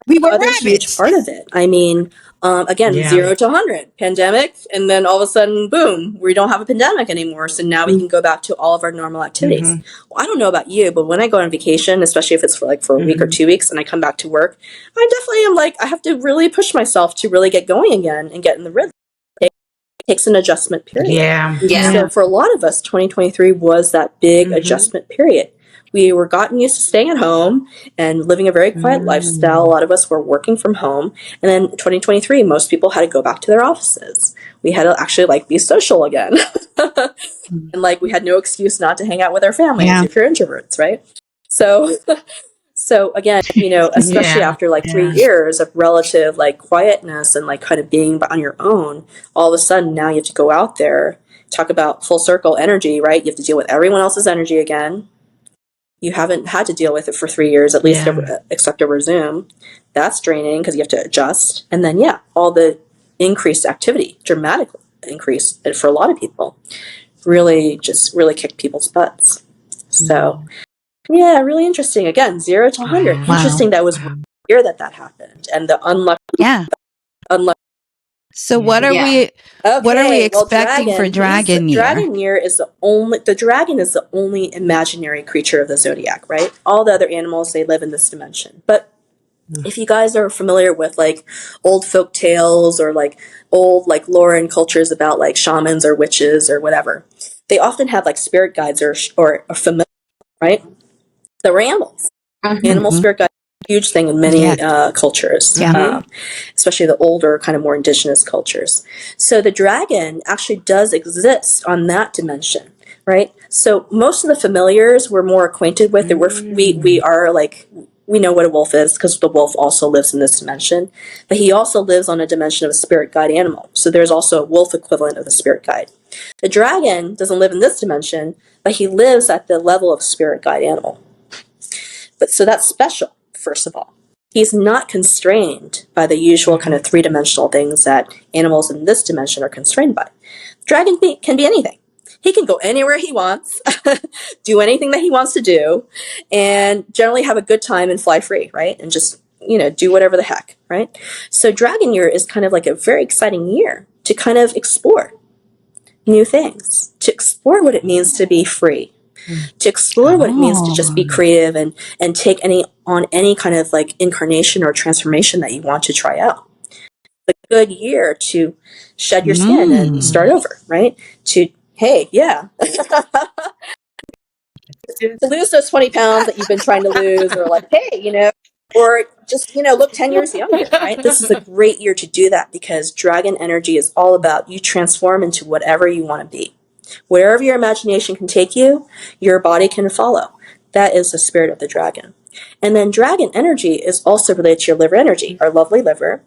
we were other huge part of it. I mean, again, 0 to 100 pandemic, and then all of a sudden, boom, we don't have a pandemic anymore. So now we can go back to all of our normal activities. Well, I don't know about you, but when I go on vacation, especially if it's for a week or 2 weeks, and I come back to work, I definitely am like, I have to really push myself to really get going again and get in the rhythm. It takes an adjustment period. So for a lot of us, 2023 was that big adjustment period. We were gotten used to staying at home and living a very quiet lifestyle. A lot of us were working from home. And then 2023, most people had to go back to their offices. We had to actually be social again. And we had no excuse not to hang out with our families if you're introverts, right? So again, especially after 3 years of relative quietness and kind of being on your own, all of a sudden now you have to go out there, talk about full circle energy, right? You have to deal with everyone else's energy again. You haven't had to deal with it for 3 years, at least except over Zoom. That's draining because you have to adjust. And then, all the increased activity, dramatically increased for a lot of people, really kicked people's butts. So, really interesting. Again, 0 to 100. Interesting that was the year that happened. And the unlucky. So what are we expecting for Dragon Year? Dragon Year is the dragon is the only imaginary creature of the zodiac, right? All the other animals, they live in this dimension. But if you guys are familiar with old folk tales or old lore and cultures about shamans or witches or whatever, they often have spirit guides or familiar, right? The animals. Animal spirit guides. Huge thing in many cultures, especially the older, kind of more indigenous cultures. So the dragon actually does exist on that dimension, right? So most of the familiars we're more acquainted with. We know what a wolf is because the wolf also lives in this dimension, but he also lives on a dimension of a spirit guide animal. So there's also a wolf equivalent of the spirit guide. The dragon doesn't live in this dimension, but he lives at the level of spirit guide animal. But so that's special. First of all, he's not constrained by the usual kind of three-dimensional things that animals in this dimension are constrained by. Dragon can be anything. He can go anywhere he wants, do anything that he wants to do, and generally have a good time and fly free, right? And just, do whatever the heck, right? So Dragon Year is kind of a very exciting year to kind of explore new things, to explore what it means to be free, to explore what it means to just be creative and take on any kind of incarnation or transformation that you want to try out. It's a good year to shed your skin and start over, right? To lose those 20 pounds that you've been trying to lose, or or just, look 10 years younger, right? This is a great year to do that because dragon energy is all about you transform into whatever you want to be. Wherever your imagination can take you, your body can follow. That is the spirit of the dragon. And then dragon energy is also related to your liver energy, our lovely liver.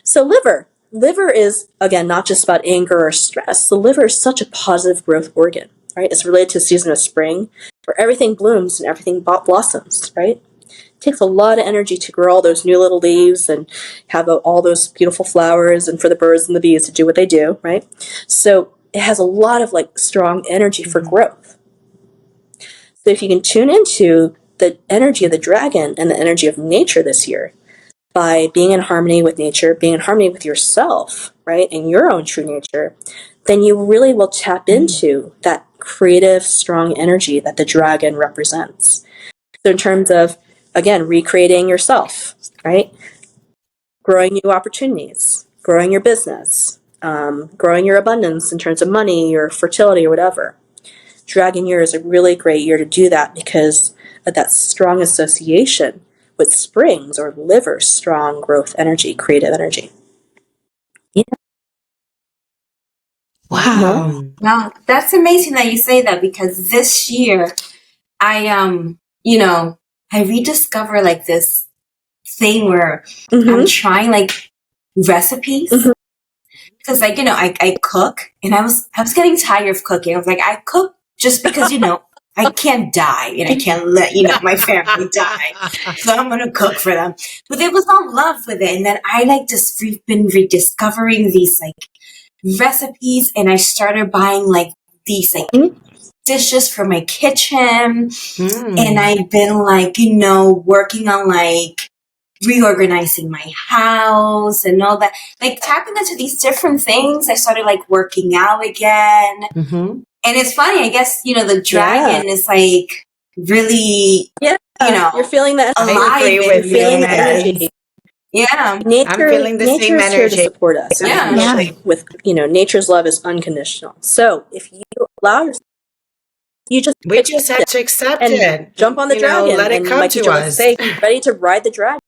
So liver is, again, not just about anger or stress. The liver is such a positive growth organ, right? It's related to the season of spring, where everything blooms and everything blossoms, right? It takes a lot of energy to grow all those new little leaves and have all those beautiful flowers, and for the birds and the bees to do what they do, right? So it has a lot of strong energy for growth. So if you can tune into the energy of the dragon and the energy of nature this year by being in harmony with nature, being in harmony with yourself, right, and your own true nature, then you really will tap into that creative, strong energy that the dragon represents. So in terms of, again, recreating yourself, right, growing new opportunities, growing your business, growing your abundance in terms of money or fertility or whatever. Dragon Year is a really great year to do that because of that strong association with springs or liver's strong growth energy, creative energy. Wow. Wow, that's amazing that you say that, because this year I I rediscover like this thing where I'm trying like recipes. Because like, I cook, and I was getting tired of cooking. I was like, I cook just because, I can't die, and I can't let, my family die. So I'm going to cook for them. But there was no love with it. And then I like just been rediscovering these like recipes, and I started buying like these like dishes for my kitchen. And I've been like, working on like reorganizing my house and all that, like tapping into these different things. I started like working out again. And it's funny, I guess, the dragon is like really, you're feeling that alive. You're feeling the energy. Yeah. I'm feeling the nature same is here to energy. support us. Yeah. With, nature's love is unconditional. So if you allow yourself, we just have to accept it. Jump on the dragon. Let it and come my to teacher us. would say, ready to ride the dragon.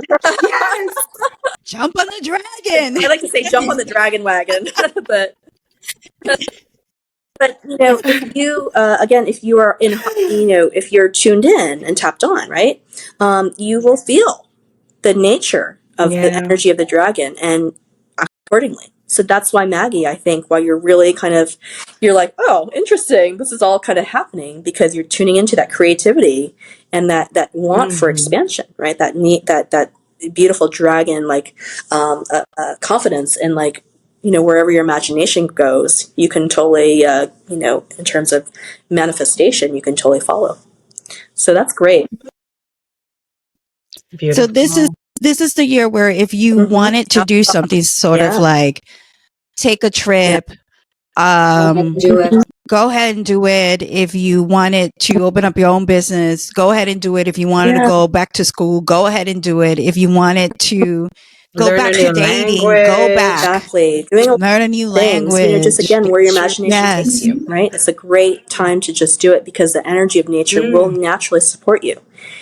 Yes. Jump on the dragon. I like to say jump on the dragon wagon. but if you again, if you are in, if you're tuned in and tapped on, right, you will feel the nature of the energy of the dragon and act accordingly. So that's why, Maggie, I think, while you're really you're like, oh, interesting, this is all kind of happening because you're tuning into that creativity and that want for expansion, right? That beautiful dragon, like confidence, and like, wherever your imagination goes, you can totally, in terms of manifestation, you can totally follow. So that's great. Beautiful. So this is the year where if you wanted to do something sort of like take a trip, go ahead and do it. If you wanted to open up your own business, go ahead and do it. If you wanted to go back to school, go ahead and do it. If you wanted to go learn back a to new dating, language. go back. Exactly. Learn a new Things, language. just again, where your imagination takes you, right? It's a great time to just do it because the energy of nature will naturally support you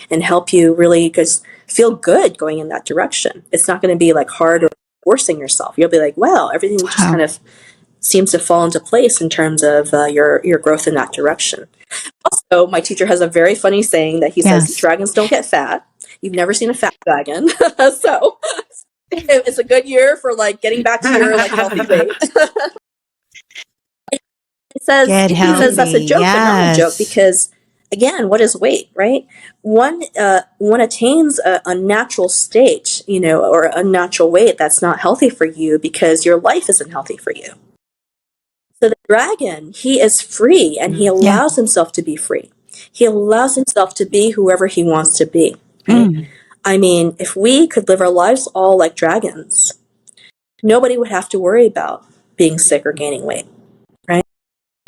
and help you really just feel good going in that direction. It's not going to be like hard or forcing yourself. You'll be like, wow, everything just kind of seems to fall into place in terms of your growth in that direction. Also, my teacher has a very funny saying that he says, dragons don't get fat. You've never seen a fat dragon. So it's a good year for like getting back to your like healthy weight. He says that's a joke, but not a joke, because again, what is weight, right? One attains a natural state, or a natural weight that's not healthy for you because your life isn't healthy for you. So the dragon, he is free, and he allows himself to be free. He allows himself to be whoever he wants to be. Right? I mean, if we could live our lives all like dragons, nobody would have to worry about being sick or gaining weight, right?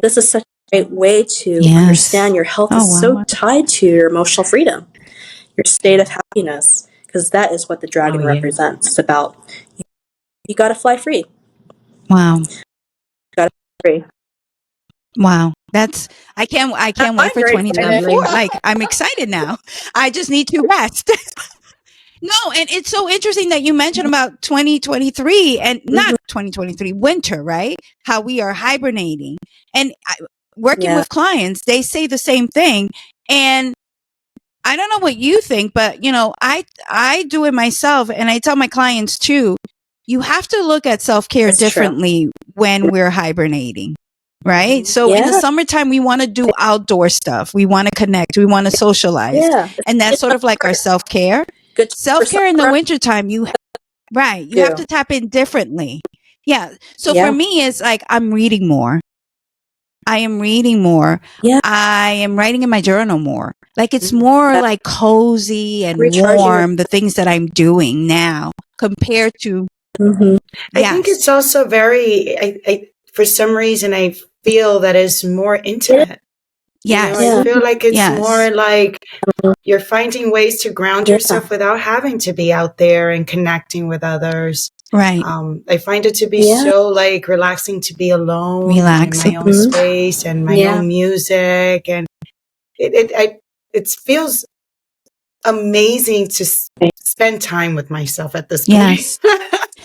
This is such a great way to understand your health is so tied to your emotional freedom, your state of happiness, because that is what the dragon represents. It's about, you got to fly free. Wow. You got to fly free. Wow. I can't wait for 2024. Like, I'm excited now. I just need to rest. No, and it's so interesting that you mentioned about 2023 and not 2023 winter, right? How we are hibernating. And working with clients, they say the same thing. And I don't know what you think, but I do it myself, and I tell my clients too, you have to look at self-care differently when we're hibernating. Right. So in the summertime, we want to do outdoor stuff. We want to connect. We want to socialize. And that's sort of like our self-care. Self-care in the wintertime, you have to tap in differently. Yeah. So for me, it's like I'm reading more. I am reading more. I am writing in my journal more. Like it's more like cozy and warm, the things that I'm doing now compared to. I think it's also very, I for some reason, I feel that it's more intimate. Yes. I feel like it's more like you're finding ways to ground yourself without having to be out there and connecting with others. Right. I find it to be so like relaxing to be alone in my own space and my own music. And it feels amazing to spend time with myself at this point. Yes.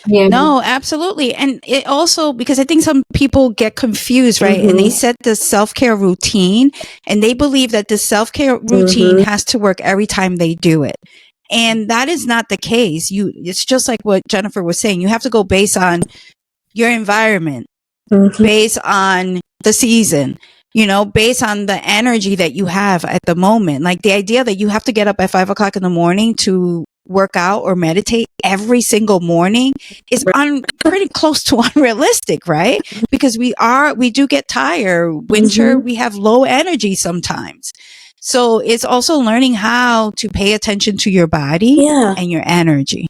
Yeah. No, absolutely. And it also, because I think some people get confused, right? And they set the self-care routine and they believe that the self-care routine has to work every time they do it. And that is not the case. It's just like what Jennifer was saying. You have to go based on your environment, based on the season, based on the energy that you have at the moment. Like the idea that you have to get up at 5 o'clock in the morning to work out or meditate every single morning is pretty close to unrealistic, right? Because we do get tired. Winter, we have low energy sometimes. So it's also learning how to pay attention to your body and your energy.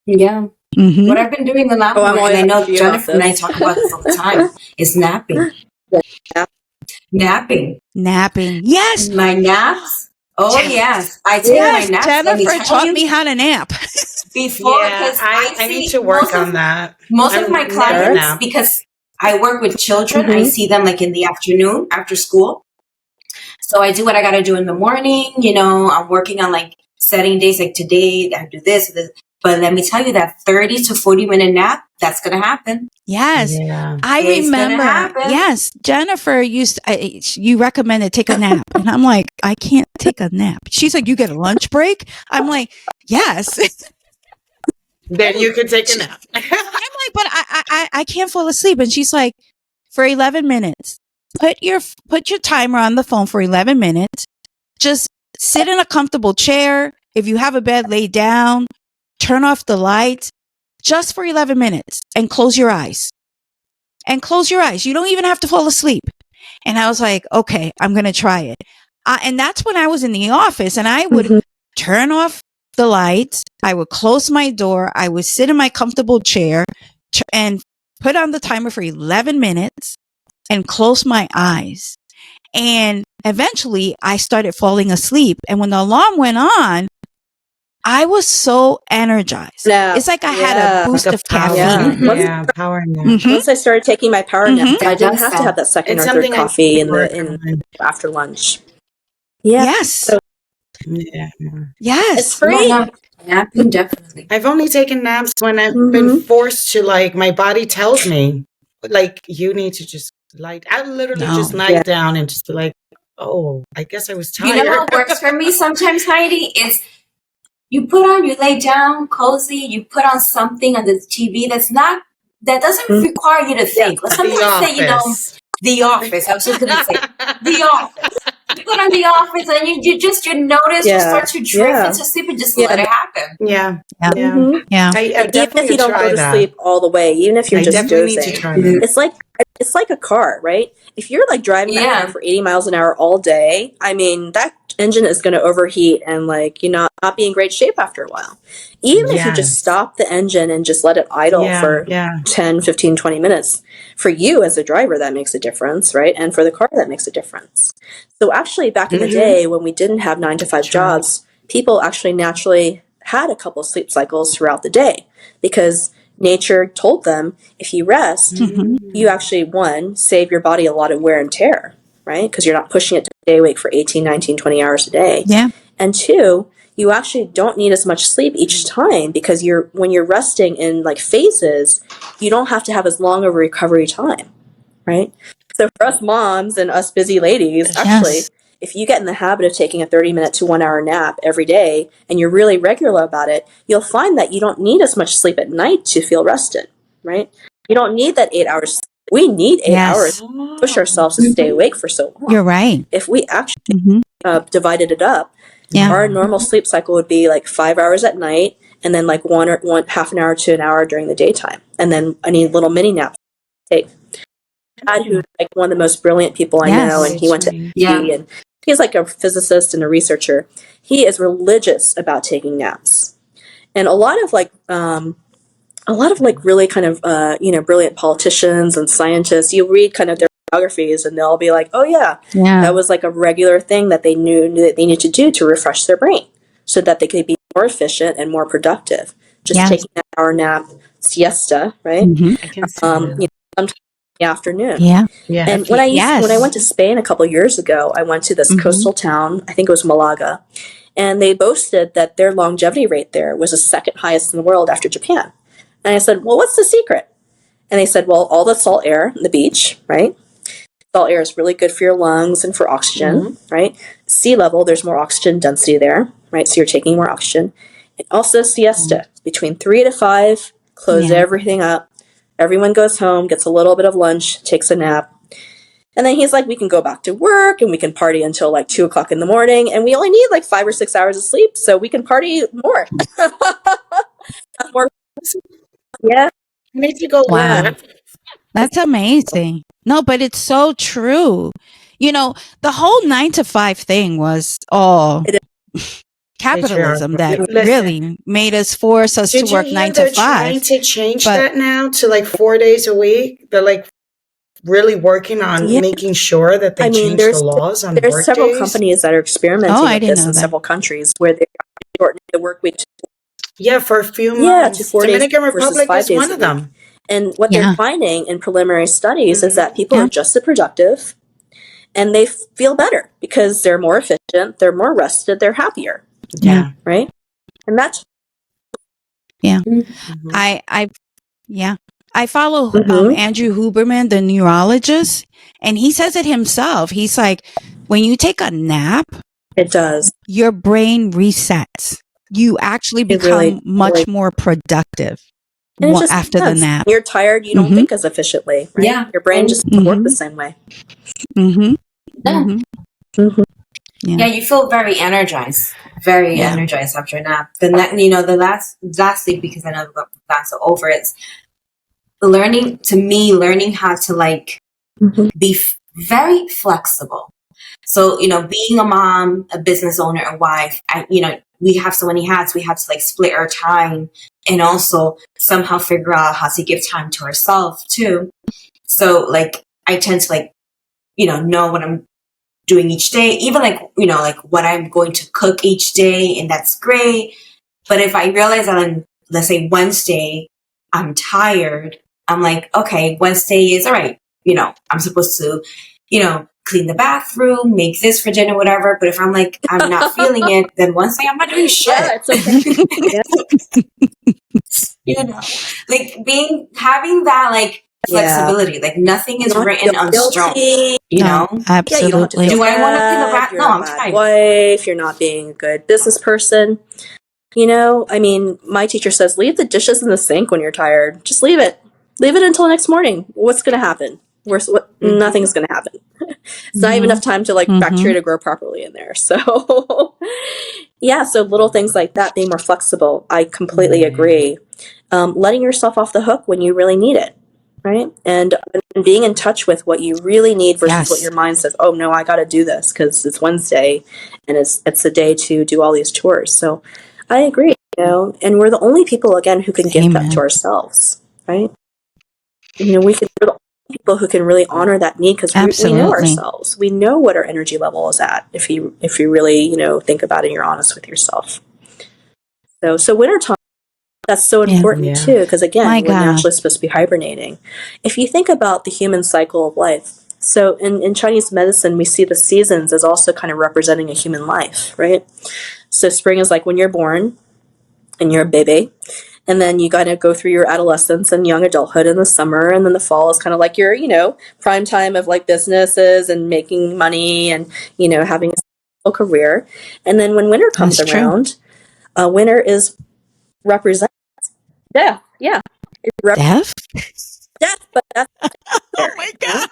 Yeah. What I've been doing a lot more, and I know Jennifer and I talk about this all the time, is napping. Napping. Yes. My naps. Oh, yes. I take my naps. Jennifer taught me how to nap. Before, because I need to work on that. Most of my clients, because I work with children, I see them like in the afternoon after school. So I do what I got to do in the morning. I'm working on like setting days, like today I do this. But let me tell you, that 30 to 40-minute nap, that's going to happen. Yes. Yeah. I remember. Yes. Jennifer you recommended take a nap. And I'm like, I can't take a nap. She's like, you get a lunch break? I'm like, yes. Then you can take a nap. I'm like, but I can't fall asleep. And she's like, for 11 minutes, put your timer on the phone for 11 minutes. Just sit in a comfortable chair. If you have a bed, lay down. Turn off the lights just for 11 minutes and close your eyes. You don't even have to fall asleep. And I was like, okay, I'm going to try it. And that's when I was in the office and I would turn off the lights. I would close my door. I would sit in my comfortable chair and put on the timer for 11 minutes and close my eyes. And eventually I started falling asleep. And when the alarm went on, I was so energized. It's like I had a boost of caffeine. Power nap. Once I started taking my power nap, I didn't have to have that second or third coffee after lunch. Yeah. Yes. So, yes. It's free. Napping, definitely. I've only taken naps when I've been forced to, like, my body tells me, like, you need to just I literally just lie down and just be like, oh, I guess I was tired. You know what works for me sometimes, Haydee, is you lay down cozy, you put on something on the TV that doesn't require you to think. Let's sometimes say, The Office. I was just going to say, The Office. You put on The Office and you notice, you start to drift into sleep and just let it happen. Yeah. Even if you don't go to sleep all the way, even if you're just dozing, it's like a car, right? If you're like driving that car for 80 miles an hour all day, I mean, that engine is going to overheat and like you not be in great shape after a while. Even if you just stop the engine and just let it idle for 10, 15, 20 minutes, for you as a driver, that makes a difference, right? And for the car, that makes a difference. So actually back in the day when we didn't have 9-to-5 jobs, people actually naturally had a couple sleep cycles throughout the day because nature told them if you rest, you actually, save your body a lot of wear and tear, right? Because you're not pushing it to stay awake for 18, 19, 20 hours a day. Yeah. And 2, you actually don't need as much sleep each time because when you're resting in like phases, you don't have to have as long of a recovery time, right? So for us moms and us busy ladies, actually, if you get in the habit of taking a 30-minute to 1 hour nap every day and you're really regular about it, you'll find that you don't need as much sleep at night to feel rested, right? You don't need that 8 hours. We need 8 hours to push ourselves to stay awake for so long. You're right. If we actually divided it up, our normal sleep cycle would be like 5 hours at night and then like half an hour to an hour during the daytime. And then I need little mini naps to take. Dad, who's like one of the most brilliant people I know, and he went to MIT, and he's like a physicist and a researcher. He is religious about taking naps. And a lot of really kind of brilliant politicians and scientists, you read kind of their biographies and they'll be like, oh yeah, that was like a regular thing that they knew that they needed to do to refresh their brain so that they could be more efficient and more productive. Just taking an hour nap, siesta, right? I can see that. Sometimes in the afternoon. Yeah. And when I went to Spain a couple of years ago, I went to this coastal town, I think it was Malaga, and they boasted that their longevity rate there was the second highest in the world after Japan. And I said, well, what's the secret? And they said, well, all the salt air on the beach, right? Salt air is really good for your lungs and for oxygen, right? Sea level, there's more oxygen density there, right? So you're taking more oxygen. And also siesta, between 3 to 5, close everything up. Everyone goes home, gets a little bit of lunch, takes a nap. And then he's like, we can go back to work and we can party until like 2 o'clock in the morning. And we only need like 5 or 6 hours of sleep, so we can party more. Yeah. Makes you go, wow. That's amazing. No, but it's so true. You know, the whole 9 to 5 thing was all capitalism that really made us force us to work 9 to 5. They're trying to change that now to like 4 days a week. They're like really working on making sure that they change the laws on there's work several days. companies that are experimenting with this in several countries where they shorten the work week. For a few months. To 4 Dominican days Republic versus 5 is days one of them. And what they're finding in preliminary studies is that people are just as productive and they feel better because they're more efficient, they're more rested, they're happier. Yeah. Right? And that's I follow Andrew Huberman, the neurologist, and he says it himself. He's like, when you take a nap, it does. Your brain resets. You actually become much more productive after the nap. You're tired, you don't think as efficiently. Right? Yeah. Your brain just doesn't work the same way. Yeah, you feel very energized. Very energized after a nap. The lastly, because I know the class are over, it's learning how to like be very flexible. So, being a mom, a business owner, a wife, we have so many hats. We have to like split our time and also somehow figure out how to give time to ourselves too. So like, I tend to like, know what I'm doing each day, even like, like what I'm going to cook each day. And that's great. But if I realize that on, let's say Wednesday, I'm tired, I'm like, okay, Wednesday is all right. I'm supposed to, clean the bathroom, make this for dinner, whatever. But if I'm like, I'm not feeling it, then Wednesday I'm not doing shit. Yeah, it's okay. Like having that like flexibility, like nothing is written on stone. Absolutely. Do I want to clean the bathroom? No, I'm fine. Wife, you're not being a good business person. My teacher says, leave the dishes in the sink when you're tired. Just leave it. Leave it until next morning. What's going to happen? Nothing's going to happen. It's not even enough time to like bacteria to grow properly in there. So, so little things like that, being more flexible. I completely agree. Letting yourself off the hook when you really need it, right? And being in touch with what you really need versus what your mind says, oh no, I got to do this because it's Wednesday and it's the day to do all these chores. So I agree, and we're the only people, again, who can give that to ourselves, right? We're the only people who can really honor that need because we know ourselves. We know what our energy level is at if you really, think about it and you're honest with yourself. So wintertime, that's so important too, because again, we're naturally supposed to be hibernating. If you think about the human cycle of life, so in Chinese medicine, we see the seasons as also kind of representing a human life, right? So spring is like when you're born and you're a baby. And then you got to go through your adolescence and young adulthood in the summer. And then the fall is kind of like your, prime time of like businesses and making money and, having a career. And then when winter comes around, winter is represents death. Yeah. Death? Death, but that's oh my God.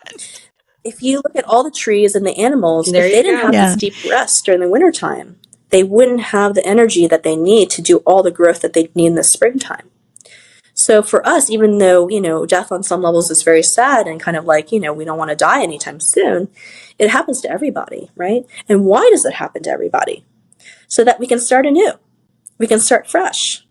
If you look at all the trees and the animals, if they didn't have this deep rest during the wintertime, they wouldn't have the energy that they need to do all the growth that they need in the springtime. So for us, even though, death on some levels is very sad and kind of like, we don't want to die anytime soon, it happens to everybody, right? And why does it happen to everybody? So that we can start anew. We can start fresh.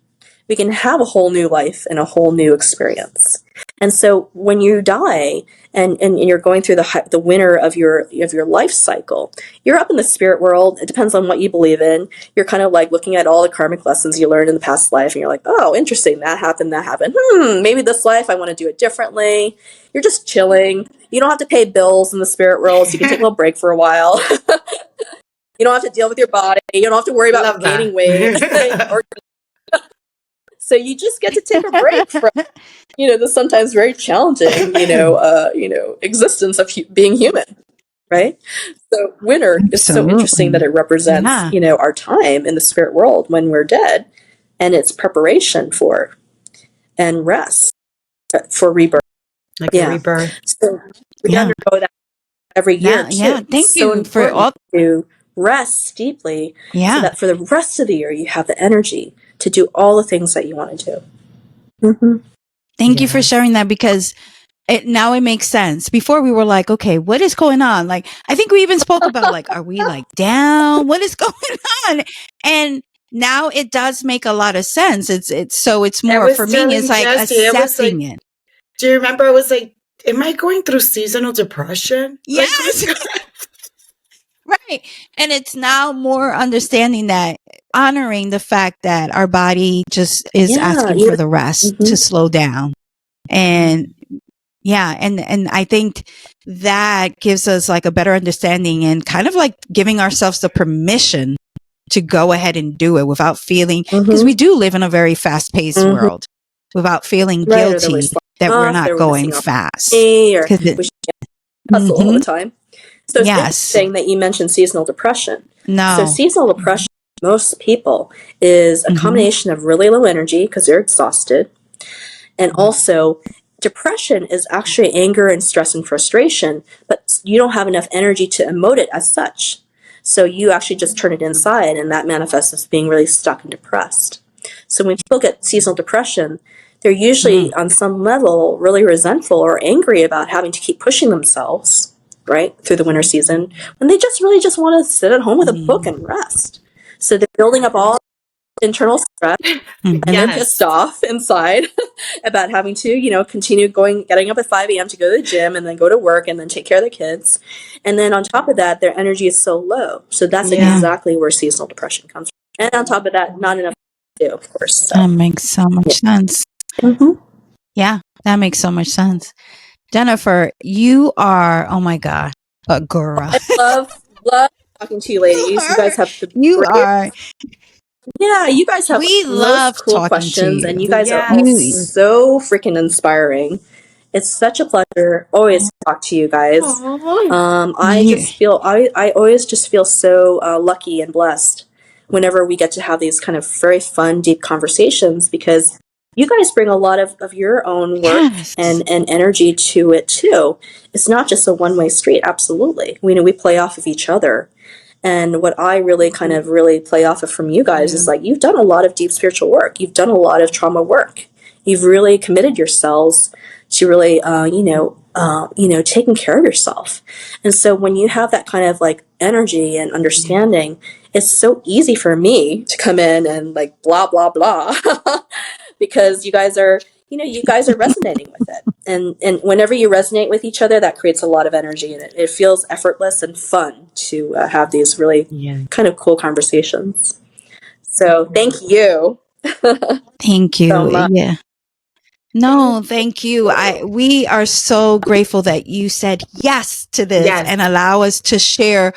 We can have a whole new life and a whole new experience. And so when you die and you're going through the winter of your life cycle, you're up in the spirit world. It depends on what you believe in. You're kind of like looking at all the karmic lessons you learned in the past life, and you're like, oh, interesting, that happened. Maybe this life I want to do it differently. You're just chilling. You don't have to pay bills in the spirit world, so you can take a little break for a while. You don't have to deal with your body. You don't have to worry about gaining weight. So you just get to take a break from, the sometimes very challenging, existence of being human, right? So winter is so interesting that it represents, our time in the spirit world when we're dead, and it's preparation for and rest for rebirth. Like a rebirth. So we undergo that every year too. Yeah, thank it's so you for all to rest deeply, so that for the rest of the year you have the energy to do all the things that you want to do. Thank you for sharing that, because now it makes sense. Before we were like, okay, what is going on? Like, I think we even spoke about like, are we like down? What is going on? And now it does make a lot of sense. It's more for me. It's like Yessy, assessing it. Do you remember? I was like, am I going through seasonal depression? Yes. Right. And it's now more understanding that, honoring the fact that our body just is asking for the rest to slow down. And and I think that gives us like a better understanding, and kind of like giving ourselves the permission to go ahead and do it without feeling, because we do live in a very fast paced world, without feeling guilty that we're not going fast. Or we hustle all the time. So it's interesting that you mentioned seasonal depression. So seasonal depression, most people, is a combination of really low energy because they're exhausted, and also depression is actually anger and stress and frustration, but you don't have enough energy to emote it as such. So you actually just turn it inside, and that manifests as being really stuck and depressed. So when people get seasonal depression, they're usually on some level really resentful or angry about having to keep pushing themselves, right, through the winter season, when they just really just want to sit at home with a book and rest. So they're building up all internal stress and then pissed off inside about having to, continue getting up at 5 a.m. to go to the gym and then go to work and then take care of the kids. And then on top of that, their energy is so low. So that's exactly where seasonal depression comes from. And on top of that, not enough to do, of course. So. That makes so much sense. Yeah, that makes so much sense. Jennifer, you are, oh my God, a guru. I love talking to you ladies. You guys have the you are. Yeah, you guys have we love cool questions, and you guys are all so freaking inspiring. It's such a pleasure always to talk to you guys. I always just feel so lucky and blessed whenever we get to have these kind of very fun, deep conversations, because you guys bring a lot of your own work and energy to it too. It's not just a one-way street. Absolutely. We play off of each other. And what I really kind of really play off of from you guys is like, you've done a lot of deep spiritual work. You've done a lot of trauma work. You've really committed yourselves to really, taking care of yourself. And so when you have that kind of like energy and understanding, it's so easy for me to come in and like blah, blah, blah, because you guys are resonating with it. And whenever you resonate with each other, that creates a lot of energy, and it feels effortless and fun to have these really kind of cool conversations. So thank you. Thank you. So much. No, thank you. We are so grateful that you said yes to this and allow us to share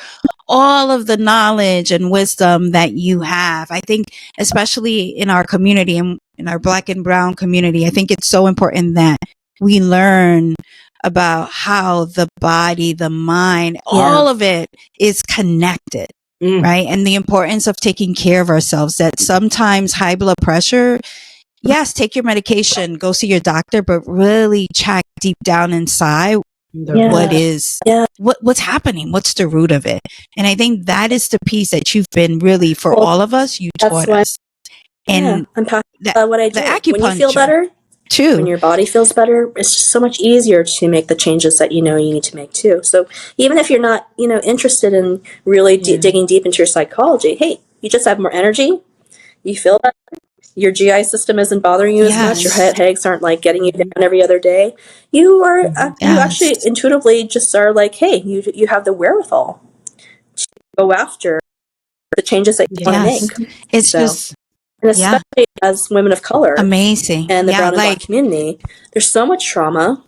all of the knowledge and wisdom that you have. I think, especially in our community, in our Black and Brown community, I think it's so important that we learn about how the body, the mind, all of it is connected, right? And the importance of taking care of ourselves, that sometimes high blood pressure, yes, take your medication, go see your doctor, but really check deep down inside what's happening, what's the root of it. And I think that is the piece that you've been really, for all of us, you taught us. And I'm passionate about what I do. The acupuncture, when you feel better, too, when your body feels better, it's just so much easier to make the changes that you need to make too. So even if you're not, interested in really digging deep into your psychology, hey, you just have more energy, you feel better. Your GI system isn't bothering you as much. Your headaches aren't like getting you down every other day. You are you actually intuitively just are like, hey, you have the wherewithal to go after the changes that you want to make. It's just, and especially as women of color, amazing, and the brown and Black community, there's so much trauma.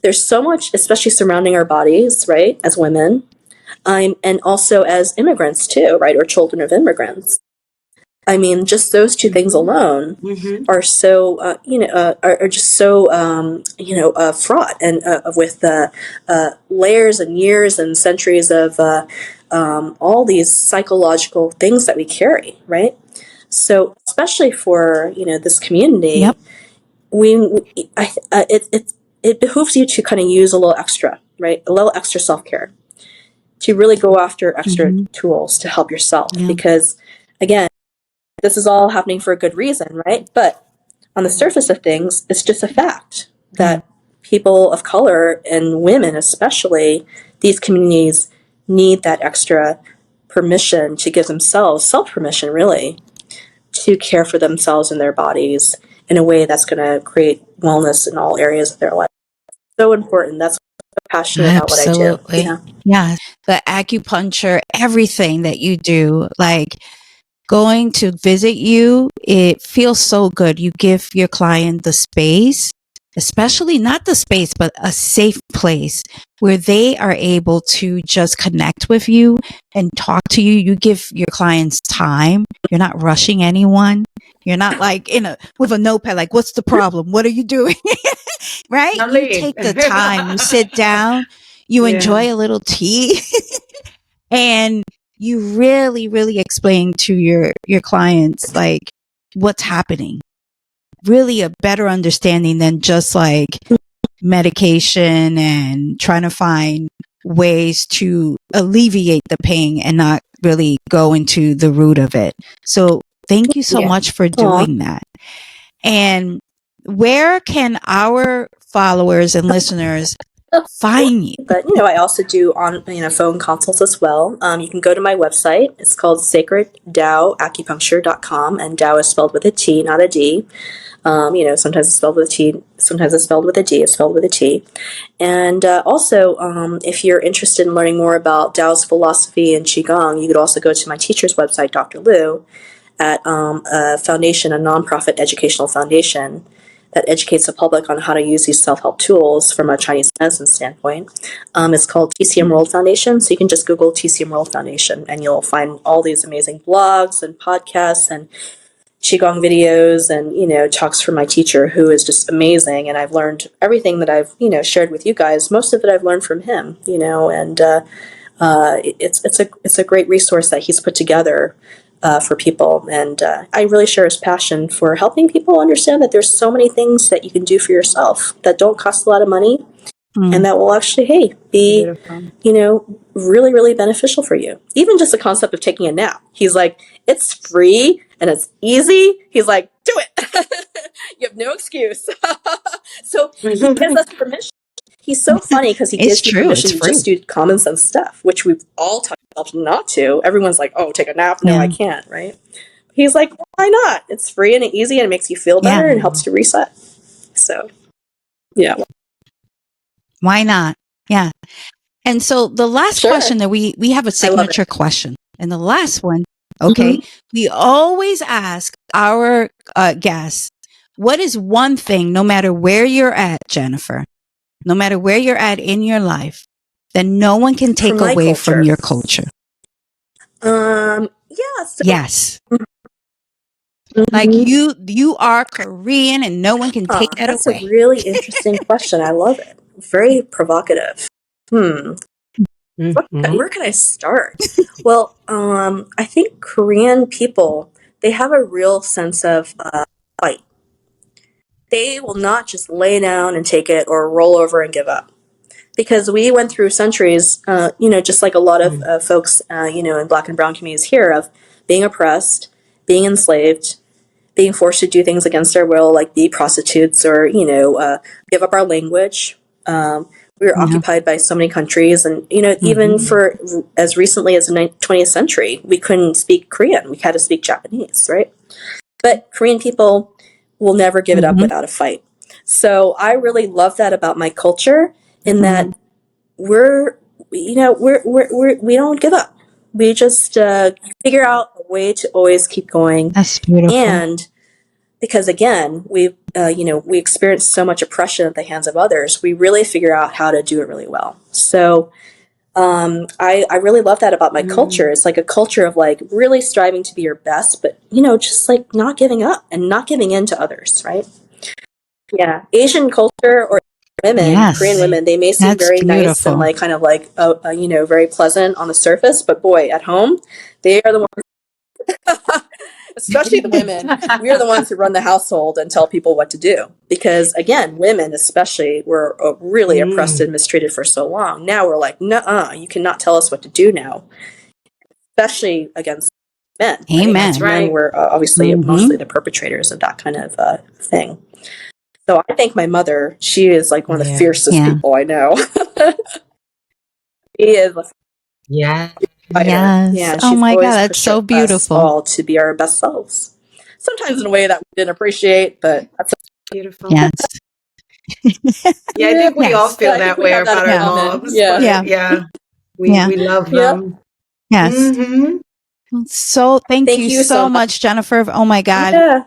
There's so much, especially surrounding our bodies, right, as women, and also as immigrants too, right, or children of immigrants. I mean, just those two things alone are so, are just so, fraught and with layers and years and centuries of all these psychological things that we carry, right? So, especially for this community, it behooves you to kind of use a little extra, right? A little extra self-care, to really go after extra tools to help yourself, because again, this is all happening for a good reason, right? But on the surface of things, it's just a fact that people of color and women, especially these communities, need that extra permission to give themselves self-permission, really, to care for themselves and their bodies in a way that's going to create wellness in all areas of their life. So important. That's why I'm passionate about what I do. Yeah. The acupuncture, everything that you do, like going to visit you, it feels so good. You give your client the space, especially not the space, but a safe place where they are able to just connect with you and talk to you. You give your clients time. You're not rushing anyone. You're not like with a notepad, like, what's the problem? What are you doing? Right? You take the time, you sit down, you enjoy a little tea and you really, really explain to your clients, like, what's happening. Really a better understanding than just like medication and trying to find ways to alleviate the pain and not really go into the root of it. So thank you so much for doing that. And where can our followers and listeners find you? But I also do on phone consults as well. You can go to my website. It's called sacredtaoacupuncture.com, and Tao is spelled with a T, not a D. Sometimes it's spelled with a T, sometimes it's spelled with a D. It's spelled with a T. And also, if you're interested in learning more about Tao's philosophy and Qigong, you could also go to my teacher's website, Dr. Liu, at a foundation, a nonprofit educational foundation that educates the public on how to use these self-help tools from a Chinese medicine standpoint. It's called TCM World Foundation. So you can just Google TCM World Foundation and you'll find all these amazing blogs and podcasts and Qigong videos and, talks from my teacher, who is just amazing. And I've learned everything that I've, shared with you guys. Most of it I've learned from him, and it's a great resource that he's put together for people. And I really share his passion for helping people understand that there's so many things that you can do for yourself that don't cost a lot of money and that will actually, be, really, really beneficial for you. Even just the concept of taking a nap. He's like, it's free and it's easy. He's like, do it. You have no excuse. So he gives us permission. He's so funny because he gives you permission to just do common sense stuff, which we've all taught ourselves not to. Everyone's like, oh, take a nap. No, I can't, right? He's like, why not? It's free and easy and it makes you feel better and helps you reset. So, yeah. Why not? Yeah. And so the last question that we have a signature question. And the last one, we always ask our guests, what is one thing, no matter where you're at, Jennifer, no matter where you're at in your life, that no one can take away from your culture? Yes. Like you are Korean and no one can take that that's away. That's a really interesting question. I love it. Very provocative. Where can I start? Well, I think Korean people, they have a real sense of fight. They will not just lay down and take it or roll over and give up. Because we went through centuries, just like a lot of folks, in Black and brown communities here, of being oppressed, being enslaved, being forced to do things against our will, like be prostitutes or, give up our language. We were occupied by so many countries. And, even for as recently as the 20th century, we couldn't speak Korean. We had to speak Japanese, right? But Korean people will never give it up without a fight. So I really love that about my culture, in that we don't give up. We just figure out a way to always keep going. That's beautiful. And because again, we experience so much oppression at the hands of others, we really figure out how to do it really well. So I really love that about my culture. It's like a culture of like really striving to be your best, but just like not giving up and not giving in to others, right? Yeah. Asian culture or women, Yes. Korean women, they may seem That's very nice beautiful. and like kind of like, very pleasant on the surface, but boy, at home, they are the ones, especially the women, we are the ones who run the household and tell people what to do. Because again, women especially were really oppressed and mistreated for so long. Now we're like, nuh-uh, you cannot tell us what to do now, especially against men. Amen. That's right. Men were obviously mostly the perpetrators of that kind of thing. So I thank my mother. She is like one of the fiercest people I know. She is a fighter. Yes. Yeah, Oh she's my always God, that's pushed so us beautiful. all to be our best selves. Sometimes in a way that we didn't appreciate, but that's Beautiful. Yes. Yeah, I think we all feel I think that we way have that about in our common. moms. Yeah. But Yeah. we Yeah. love Yep. them. Yes. Mm-hmm. So thank you you so much, Jennifer. Oh my God. Yeah.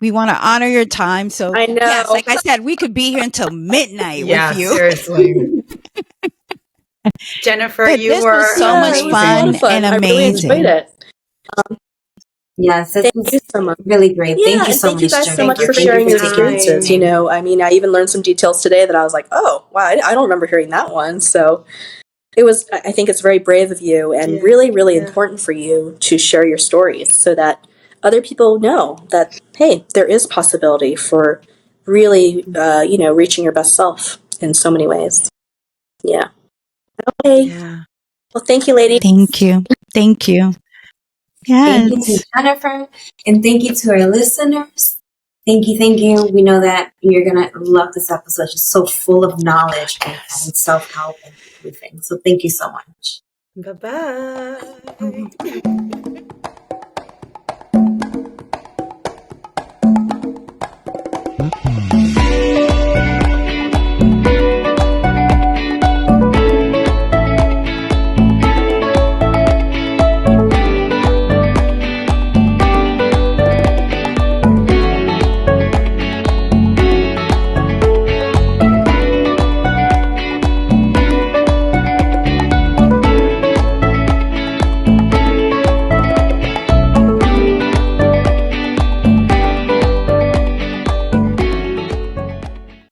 We want to honor your time. So I know. yes, like I said, we could be here until midnight with you. Seriously. Jennifer, But you this were was so much it was a lot fun of fun. and I really enjoyed amazing. it. Yes, Thank you so much. really great. Yeah, Thank you and so thank you much, guys so much Jennifer. for Thank you sharing for your taking the experiences. time. I mean, I even learned some details today that I was like, oh, wow, I don't remember hearing that one. So I think it's very brave of you and really, really important for you to share your stories so that other people know that, hey, there is possibility for really, reaching your best self in so many ways. Yeah. Okay. Yeah. Well, thank you, ladies. Thank you. Thank you. Thank you Yes. to Jennifer, and thank you to our listeners. Thank you, thank you. We know that you're going to love this episode. It's so full of knowledge and self-help and everything. So thank you so much. Bye-bye.